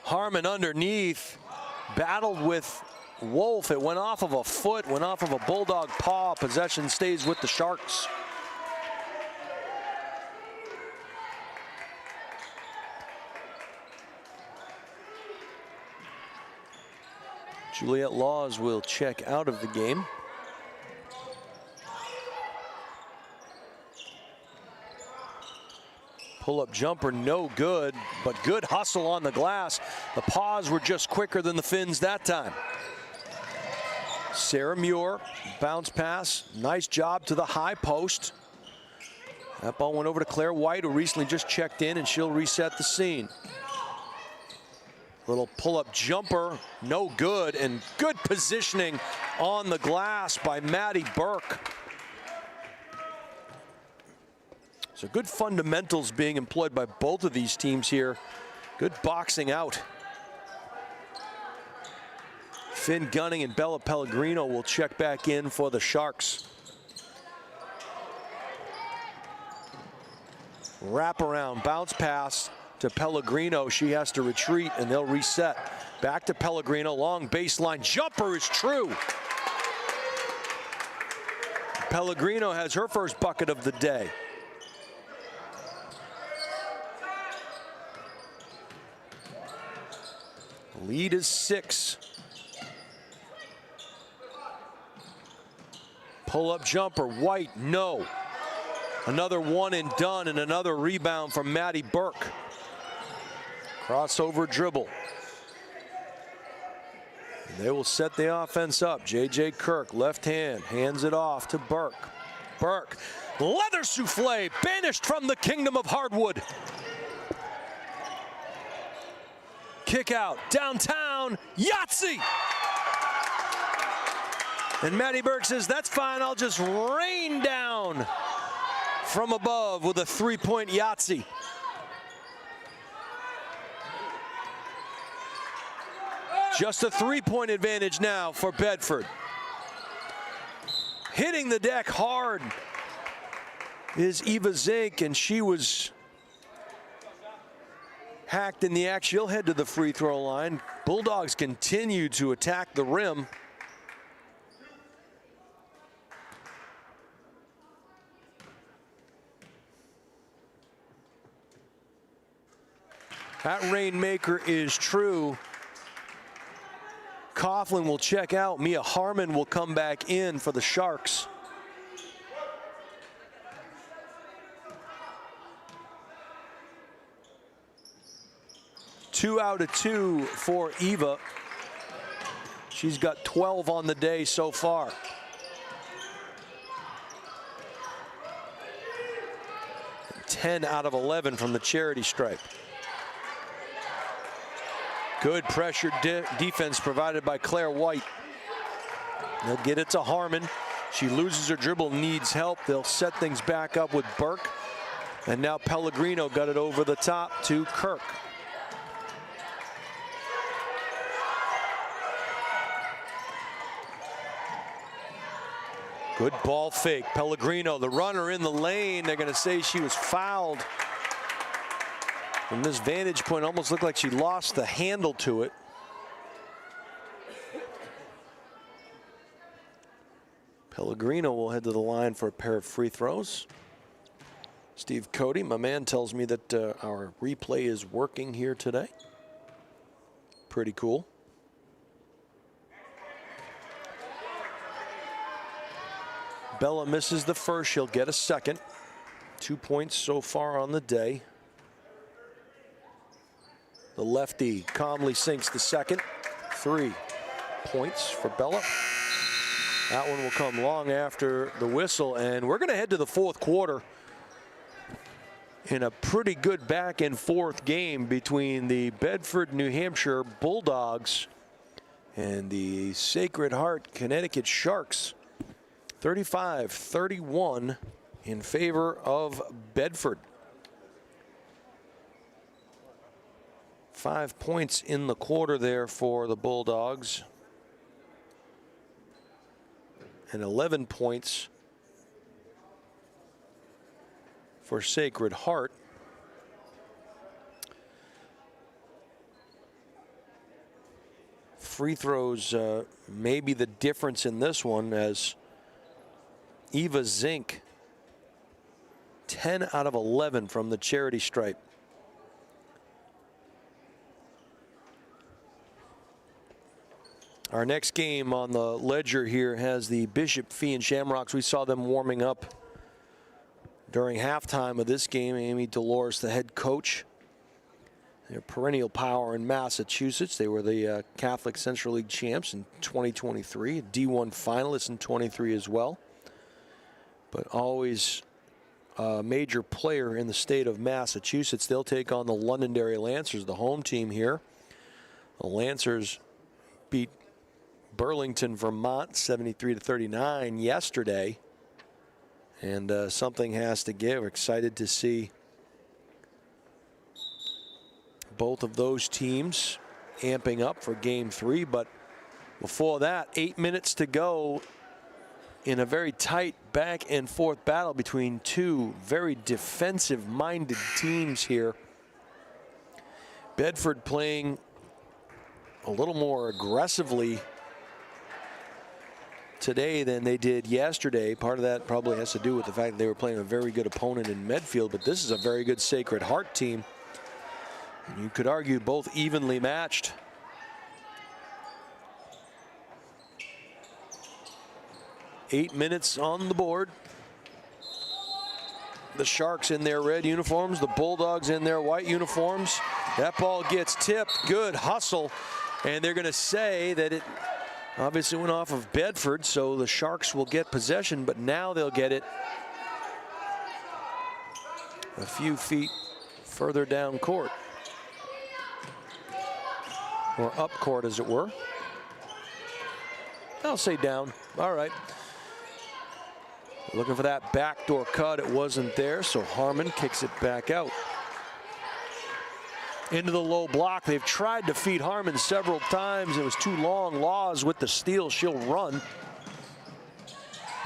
Harmon underneath, battled with Wolf. It went off of a foot, went off of a Bulldog paw. Possession stays with the Sharks. Juliet Laws will check out of the game. Pull-up jumper, no good, but good hustle on the glass. The paws were just quicker than the Finns that time. Sarah Muir, bounce pass, nice job to the high post. That ball went over to Claire White, who recently just checked in, and she'll reset the scene. Little pull-up jumper, no good, and good positioning on the glass by Maddie Burke. So good fundamentals being employed by both of these teams here. Good boxing out. Finn Gunning and Bella Pellegrino will check back in for the Sharks. Wraparound, bounce pass to Pellegrino. She has to retreat and they'll reset. Back to Pellegrino, long baseline jumper is true. Pellegrino has her first bucket of the day. Lead is 6. Pull-up jumper, White, no. Another one and done, and another rebound from Maddie Burke. Crossover dribble. And they will set the offense up. J.J. Kirk, left hand, hands it off to Burke. Burke, leather souffle, banished from the kingdom of hardwood. Kick out, downtown, Yahtzee! And Maddie Burke says, that's fine, I'll just rain down from above with a three-point Yahtzee. Just a three-point advantage now for Bedford. Hitting the deck hard is Eva Zink, and she was hacked in the act. She'll head to the free throw line. Bulldogs continue to attack the rim. That rainmaker is true. Coughlin will check out. Mia Harmon will come back in for the Sharks. Two out of 2 for Eva. She's got 12 on the day so far. And 10 out of 11 from the charity stripe. Good pressure defense provided by Claire White. They'll get it to Harmon. She loses her dribble, needs help. They'll set things back up with Burke. And now Pellegrino got it over the top to Kirk. Good ball fake. Pellegrino, the runner in the lane. They're going to say she was fouled. From this vantage point, almost looked like she lost the handle to it. Pellegrino will head to the line for a pair of free throws. Steve Cody, my man, tells me that our replay is working here today. Pretty cool. Bella misses the first, she'll get a second. 2 points so far on the day. The lefty calmly sinks the second. 3 points for Bella. That one will come long after the whistle, and we're going to head to the fourth quarter in a pretty good back and forth game between the Bedford, New Hampshire Bulldogs and the Sacred Heart Connecticut Sharks. 35-31 in favor of Bedford. 5 points in the quarter there for the Bulldogs. And 11 points for Sacred Heart. free throws may be the difference in this one, as Eva Zink, 10 out of 11 from the charity stripe. Our next game on the ledger here has the Bishop Fee and Shamrocks. We saw them warming up during halftime of this game. Amy Dolores, the head coach. They're perennial power in Massachusetts. They were the Catholic Central League champs in 2023, a D1 finalist in 23 as well. But always a major player in the state of Massachusetts. They'll take on the Londonderry Lancers, the home team here. The Lancers beat Burlington, Vermont, 73-39 yesterday. And something has to give. Excited to see both of those teams amping up for game 3. But before that, 8 minutes to go in a very tight back and forth battle between two very defensive minded teams here. Bedford playing a little more aggressively today than they did yesterday. Part of that probably has to do with the fact that they were playing a very good opponent in Medfield, but this is a very good Sacred Heart team. And you could argue both evenly matched. Eight minutes on the board. The Sharks in their red uniforms, the Bulldogs in their white uniforms. That ball gets tipped, good hustle, and they're going to say that it obviously went off of Bedford, so the Sharks will get possession, but now they'll get it a few feet further down court. Or up court, as it were. I'll say down. All right. Looking for that backdoor cut. It wasn't there, so Harmon kicks it back out. Into the low block. They've tried to feed Harmon several times. It was too long. Laws with the steal. She'll run.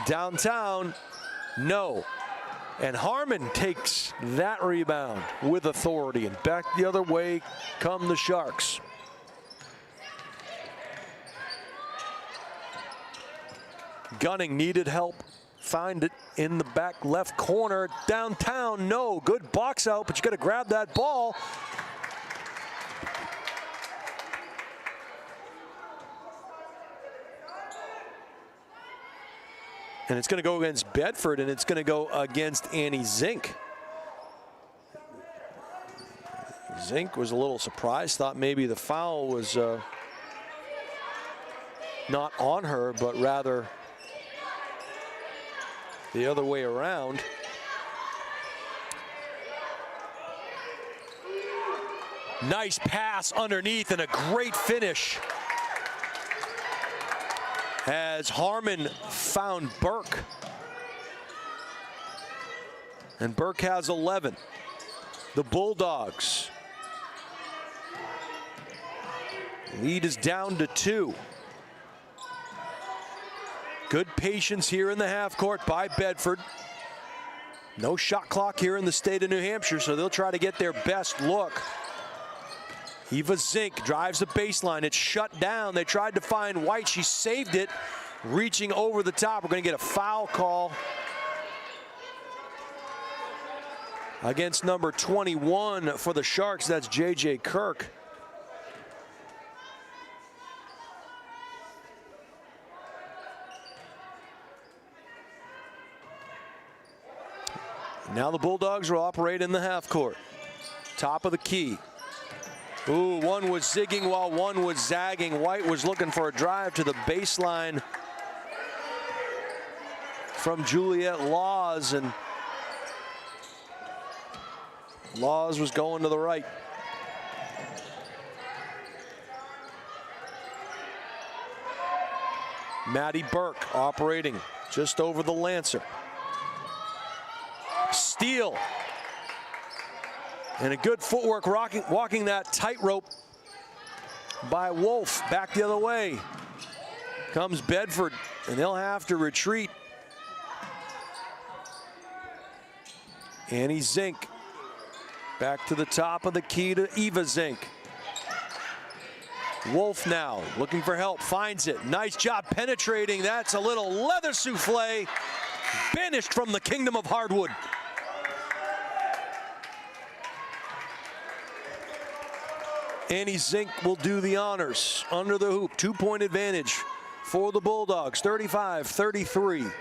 Downtown, no. And Harmon takes that rebound with authority. And back the other way come the Sharks. Gunning needed help. Find it in the back left corner. Downtown, no. Good box out, but you got to grab that ball. And it's going to go against Bedford, and it's going to go against Annie Zink. Zink was a little surprised, thought maybe the foul was not on her, but rather the other way around. Nice pass underneath and a great finish as Harmon found Burke. And Burke has 11. The Bulldogs lead is down to 2. Good patience here in the half court by Bedford. No shot clock here in the state of New Hampshire, so they'll try to get their best look. Eva Zink drives the baseline. It's shut down. They tried to find White. She saved it, reaching over the top. We're going to get a foul call against number 21 for the Sharks. That's J.J. Kirk. Now the Bulldogs will operate in the half court. Top of the key. Ooh, one was zigging while one was zagging. White was looking for a drive to the baseline from Juliet Laws, and Laws was going to the right. Maddie Burke operating just over the Lancer. Steal. And a good footwork walking that tightrope by Wolf. Back the other way comes Bedford, and they'll have to retreat. Annie Zink back to the top of the key to Eva Zink. Wolf now looking for help, finds it. Nice job penetrating. That's a little leather souffle. Banished from the kingdom of hardwood. Annie Zink will do the honors under the hoop. 2-point advantage for the Bulldogs, 35-33.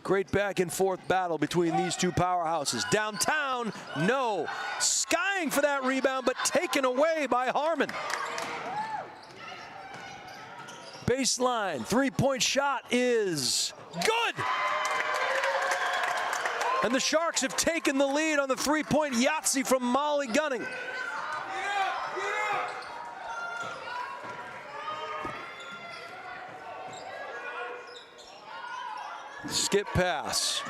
Great back and forth battle between these two powerhouses. Downtown, no. Skying for that rebound, but taken away by Harmon. Baseline, three-point shot is good. And the Sharks have taken the lead on the three-point Yahtzee from Molly Gunning. Skip pass.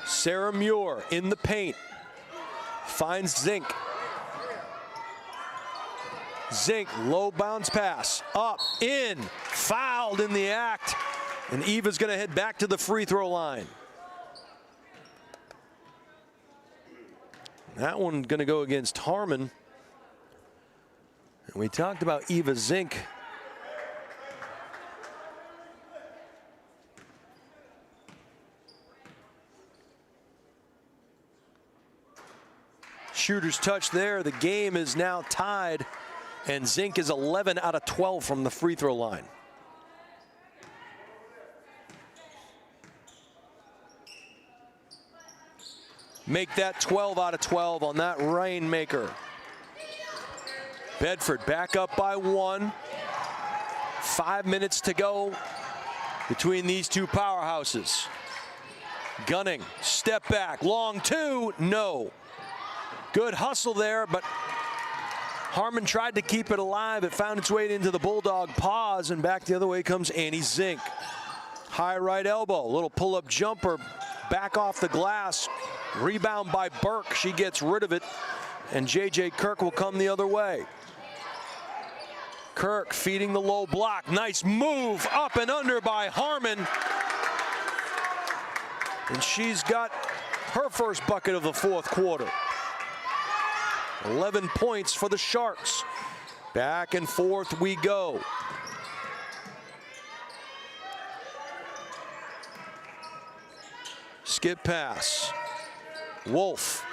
Sarah Muir in the paint. Finds Zink. Zink, low bounce pass. Up, in, fouled in the act. And Eva's gonna head back to the free throw line. That one gonna go against Harmon. And we talked about Eva Zink. Shooter's touch there. The game is now tied, and Zink is 11 out of 12 from the free throw line. Make that 12 out of 12 on that rainmaker. Bedford back up by 1. 5 minutes to go between these two powerhouses. Gunning, step back, long two, no. Good hustle there, but Harmon tried to keep it alive. It found its way into the Bulldog paws, and back the other way comes Annie Zink. High right elbow, little pull-up jumper, back off the glass. Rebound by Burke, she gets rid of it, and J.J. Kirk will come the other way. Kirk feeding the low block, nice move, up and under by Harmon. And she's got her first bucket of the fourth quarter. 11 points for the Sharks. Back and forth we go. Skip pass. Wolf.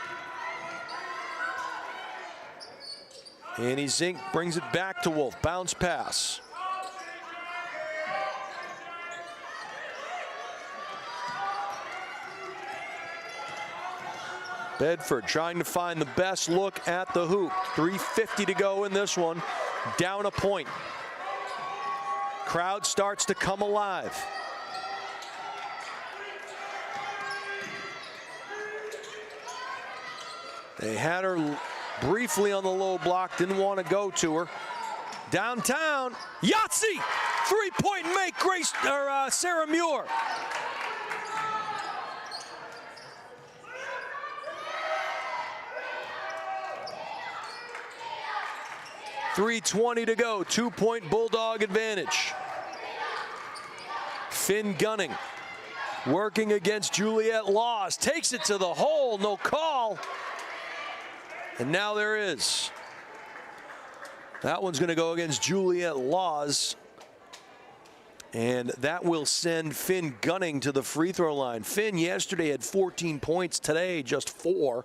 Annie Zink brings it back to Wolf. Bounce pass. Bedford trying to find the best look at the hoop. 3:50 to go in this one. Down a point. Crowd starts to come alive. They had her briefly on the low block, didn't want to go to her. Downtown, Yahtzee! 3-point make, Sarah Muir. .320 to go, 2-point Bulldog advantage. Finn Gunning working against Juliet Laws, takes it to the hole, no call. And now there is. That one's gonna go against Juliet Laws. And that will send Finn Gunning to the free throw line. Finn yesterday had 14 points, today just 4.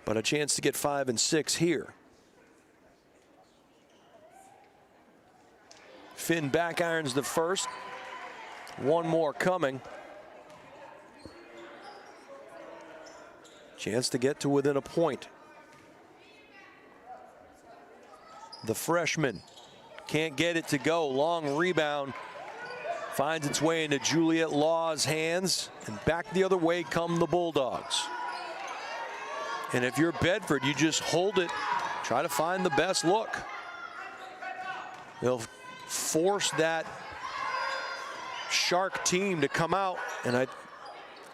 But a chance to get 5 and 6 here. Finn back irons the first. One more coming. Chance to get to within a point. The freshman can't get it to go. Long rebound. Finds its way into Juliet Law's hands. And back the other way come the Bulldogs. And if you're Bedford, you just hold it. Try to find the best look. They'll force that Shark team to come out, and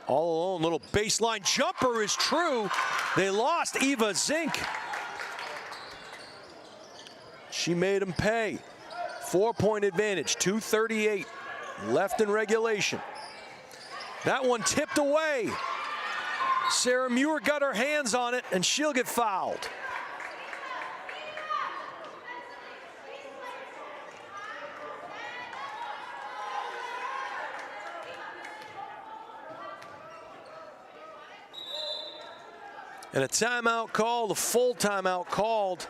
all alone, little baseline jumper is true. They lost Eva Zink. She made them pay. 4-point advantage, 2:38 left in regulation. That one tipped away. Sarah Muir got her hands on it, and she'll get fouled. And a timeout called, a full timeout called.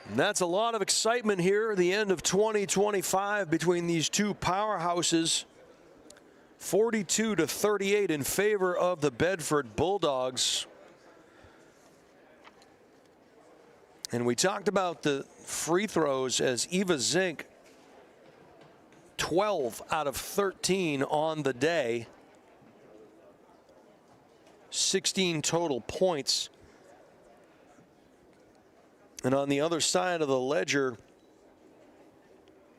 And that's a lot of excitement here at the end of 2025 between these two powerhouses. 42-38 in favor of the Bedford Bulldogs. And we talked about the free throws as Eva Zink, 12 out of 13 on the day. 16 total points. And on the other side of the ledger,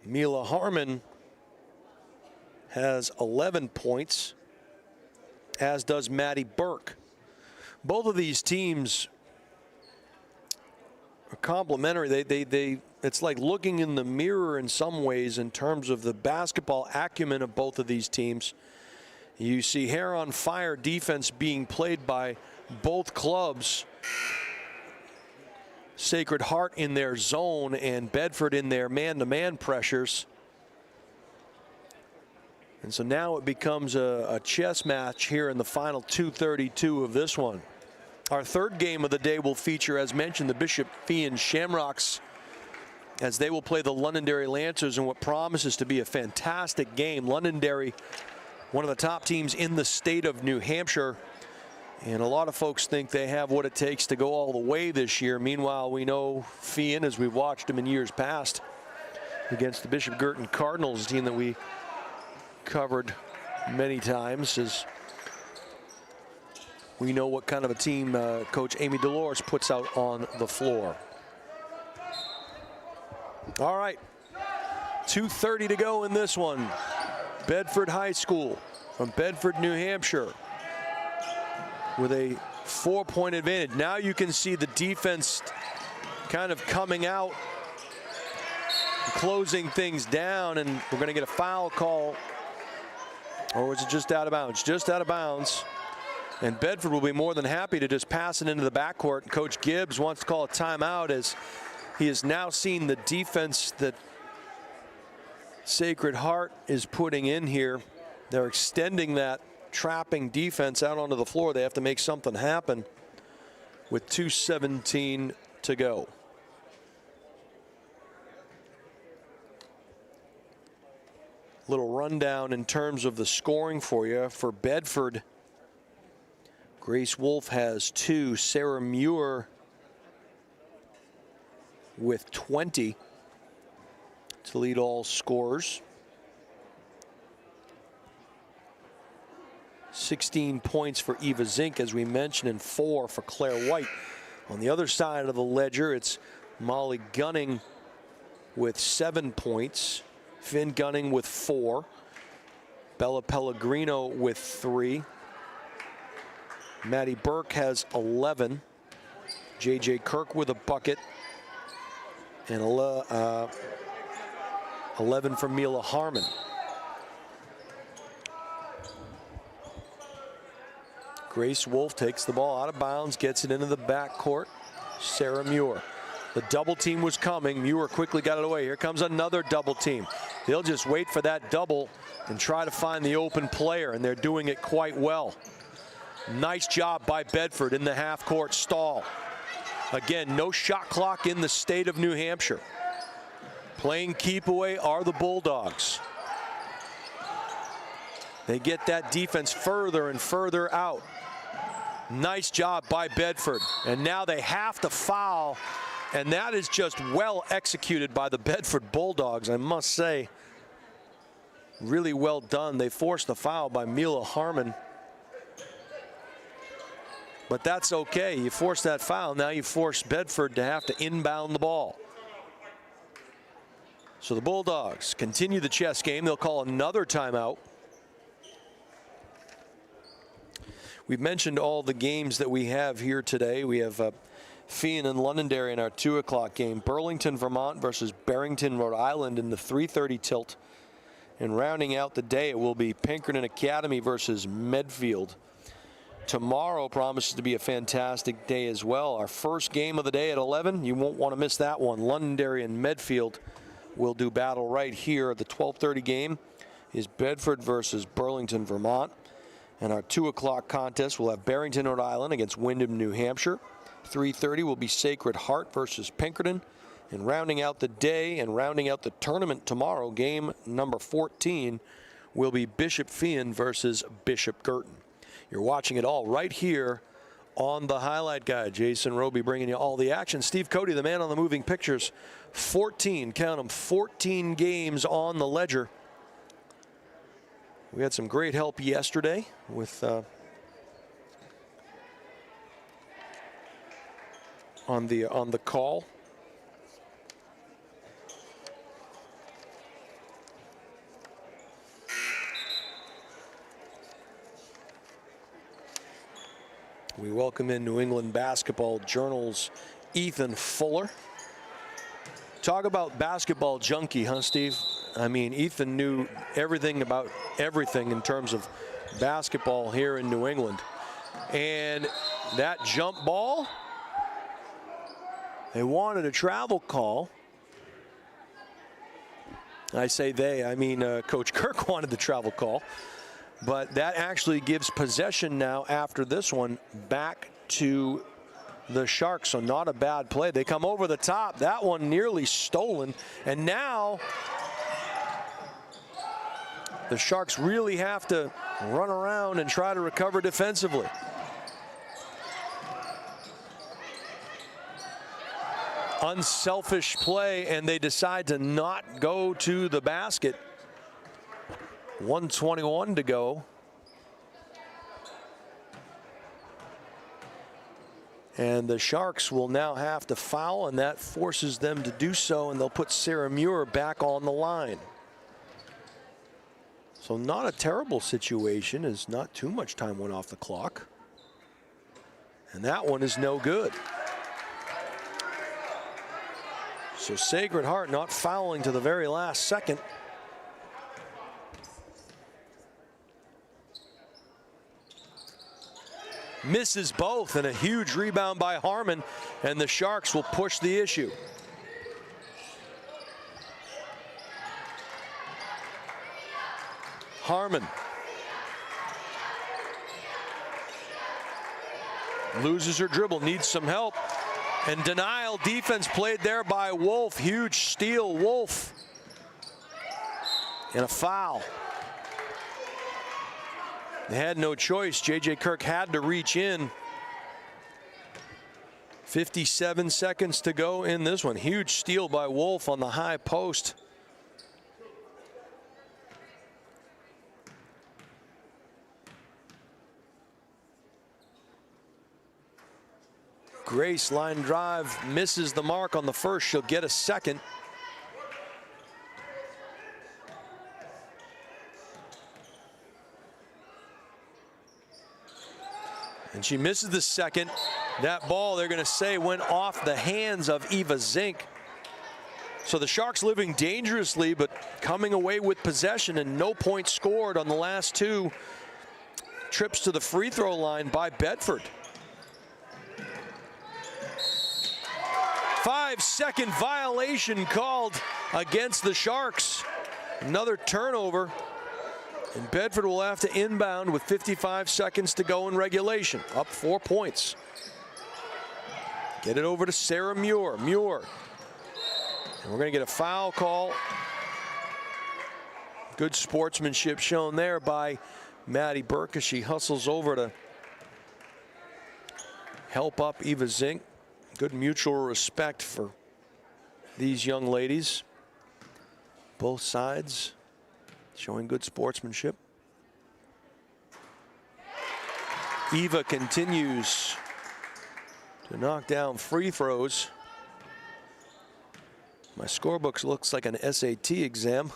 Mila Harmon has 11 points, as does Maddie Burke. Both of these teams are complementary. It's like looking in the mirror in some ways in terms of the basketball acumen of both of these teams. You see hair on fire defense being played by both clubs. Sacred Heart in their zone and Bedford in their man-to-man pressures. And so now it becomes a chess match here in the final 2:32 of this one. Our third game of the day will feature, as mentioned, the Bishop Fee Shamrocks, as they will play the Londonderry Lancers in what promises to be a fantastic game. Londonderry, one of the top teams in the state of New Hampshire. And a lot of folks think they have what it takes to go all the way this year. Meanwhile, we know Fee, as we've watched him in years past, against the Bishop Girton Cardinals, team that we covered many times, as we know what kind of a team Coach Amy Dolores puts out on the floor. All right, 2:30 to go in this one. Bedford High School from Bedford, New Hampshire, with a 4-point advantage. Now you can see the defense kind of coming out, closing things down, and we're going to get a foul call. Or was it just out of bounds? Just out of bounds. And Bedford will be more than happy to just pass it into the backcourt. Coach Gibbs wants to call a timeout, as he has now seen the defense that Sacred Heart is putting in here. They're extending that trapping defense out onto the floor. They have to make something happen with 2:17 to go. Little rundown in terms of the scoring for you. For Bedford, Grace Wolf has 2. Sarah Muir with 20 to lead all scorers. 16 points for Eva Zink, as we mentioned, and 4 for Claire White. On the other side of the ledger, it's Molly Gunning with 7 points. Finn Gunning with 4. Bella Pellegrino with 3. Maddie Burke has 11. JJ Kirk with a bucket. And 11 from Mila Harmon. Grace Wolf takes the ball out of bounds, gets it into the backcourt. Sarah Muir. The double team was coming. Muir quickly got it away. Here comes another double team. They'll just wait for that double and try to find the open player, and they're doing it quite well. Nice job by Bedford in the half-court stall. Again, no shot clock in the state of New Hampshire. Playing keep away are the Bulldogs. They get that defense further and further out. Nice job by Bedford. And now they have to foul. And that is just well executed by the Bedford Bulldogs, I must say. Really well done. They forced the foul by Mila Harmon. But that's okay. You force that foul. Now you force Bedford to have to inbound the ball. So the Bulldogs continue the chess game. They'll call another timeout. We've mentioned all the games that we have here today. We have Feehan and Londonderry in our 2 o'clock game. Burlington, Vermont versus Barrington, Rhode Island in the 3:30 tilt. And rounding out the day, it will be Pinkerton Academy versus Medfield. Tomorrow promises to be a fantastic day as well. Our first game of the day at 11. You won't want to miss that one. Londonderry and Medfield will do battle right here. The 12:30 game is Bedford versus Burlington, Vermont. And our 2 o'clock contest will have Barrington, Rhode Island against Windham, New Hampshire. 3:30 will be Sacred Heart versus Pinkerton. And rounding out the day and rounding out the tournament tomorrow, game number 14 will be Bishop Feehan versus Bishop Girton. You're watching it all right here on the Highlight Guide. Jason Roby bringing you all the action. Steve Cody, the man on the moving pictures. 14, count them, 14 games on the ledger. We had some great help yesterday with on the call. We welcome in New England Basketball Journal's Ethan Fuller. Talk about basketball junkie, huh, Steve? I mean, Ethan knew everything about everything in terms of basketball here in New England. And that jump ball, they wanted a travel call. I say they, I mean Coach Kirk wanted the travel call. But that actually gives possession now after this one back to the Sharks. So not a bad play. They come over the top. That one nearly stolen. And now the Sharks really have to run around and try to recover defensively. Unselfish play, and they decide to not go to the basket. 1:21 to go. And the Sharks will now have to foul, and that forces them to do so, and they'll put Sarah Muir back on the line. So not a terrible situation, as not too much time went off the clock. And that one is no good. So Sacred Heart not fouling to the very last second. Misses both, and a huge rebound by Harmon, and the Sharks will push the issue. Harmon loses her dribble, needs some help, and denial defense played there by Wolf. Huge steal, Wolf, and a foul. They had no choice. J.J. Kirk had to reach in. 57 seconds to go in this one. Huge steal by Wolf on the high post. Grace line drive, misses the mark on the first. She'll get a second. And she misses the second. That ball, they're going to say, went off the hands of Eva Zink. So the Sharks living dangerously, but coming away with possession, and no points scored on the last 2 trips to the free throw line by Bedford. 5-second violation called against the Sharks. Another turnover. And Bedford will have to inbound with 55 seconds to go in regulation. Up 4 points. Get it over to Sarah Muir. Muir. And we're going to get a foul call. Good sportsmanship shown there by Maddie Burke as she hustles over to help up Eva Zink. Good mutual respect for these young ladies. Both sides showing good sportsmanship. Eva continues to knock down free throws. My scorebook looks like an SAT exam.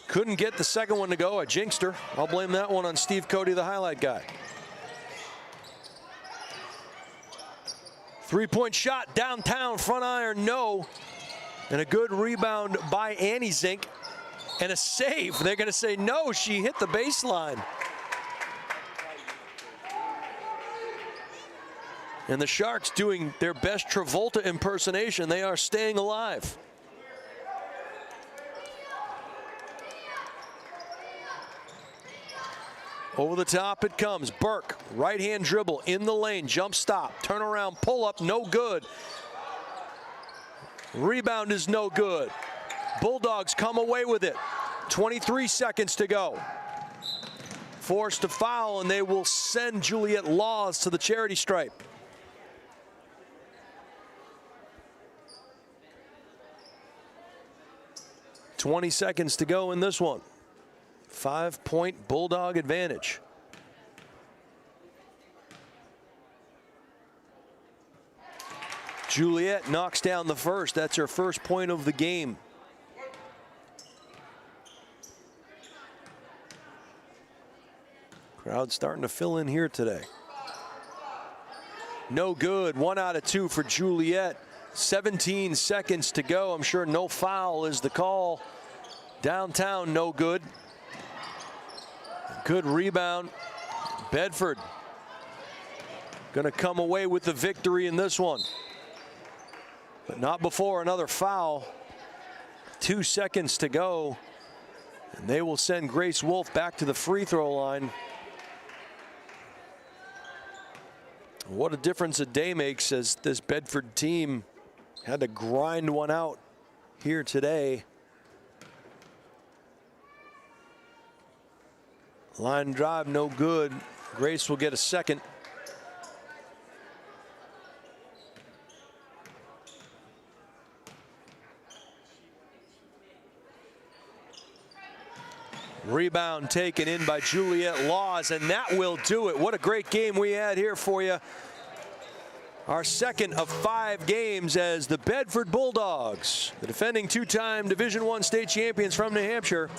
Couldn't get the second one to go. I jinxed her. I'll blame that one on Steve Cody, the highlight guy. Three-point shot downtown, front iron, no. And a good rebound by Annie Zink. And a save. They're going to say no, she hit the baseline. And the Sharks doing their best Travolta impersonation. They are staying alive. Over the top it comes. Burke, right-hand dribble in the lane, jump stop, turn around, pull up, no good. Rebound is no good. Bulldogs come away with it. 23 seconds to go. Forced to foul, and they will send Juliet Laws to the charity stripe. .20 seconds to go in this one. 5-point Bulldog advantage. Juliet knocks down the first. That's her first point of the game. Crowd starting to fill in here today. No good. 1 out of 2 for Juliet. 17 seconds to go. I'm sure no foul is the call. Downtown, no good. Good rebound. Bedford going to come away with the victory in this one. But not before another foul. 2 seconds to go. And they will send Grace Wolf back to the free throw line. What a difference a day makes as this Bedford team had to grind one out here today. Line drive, no good. Grace will get a second. Rebound taken in by Juliet Laws, and that will do it. What a great game we had here for you. Our second of 5 games as the Bedford Bulldogs, the defending 2-time Division I state champions from New Hampshire,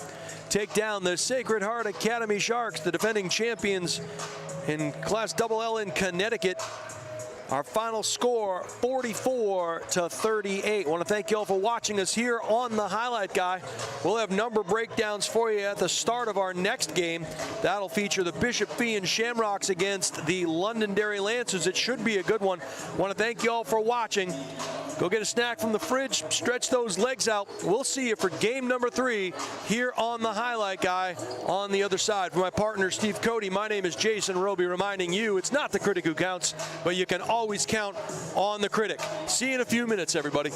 take down the Sacred Heart Academy Sharks, the defending champions in Class LL in Connecticut. Our final score, 44-38. I want to thank you all for watching us here on the Highlight Guy. We'll have number breakdowns for you at the start of our next game. That'll feature the Bishop Fee and Shamrocks against the Londonderry Lancers. It should be a good one. I want to thank you all for watching. Go get a snack from the fridge, stretch those legs out. We'll see you for game number 3 here on the Highlight Guy on the other side. For my partner, Steve Cody, my name is Jason Roby, reminding you it's not the critic who counts, but you can always count on the critic. See you in a few minutes, everybody.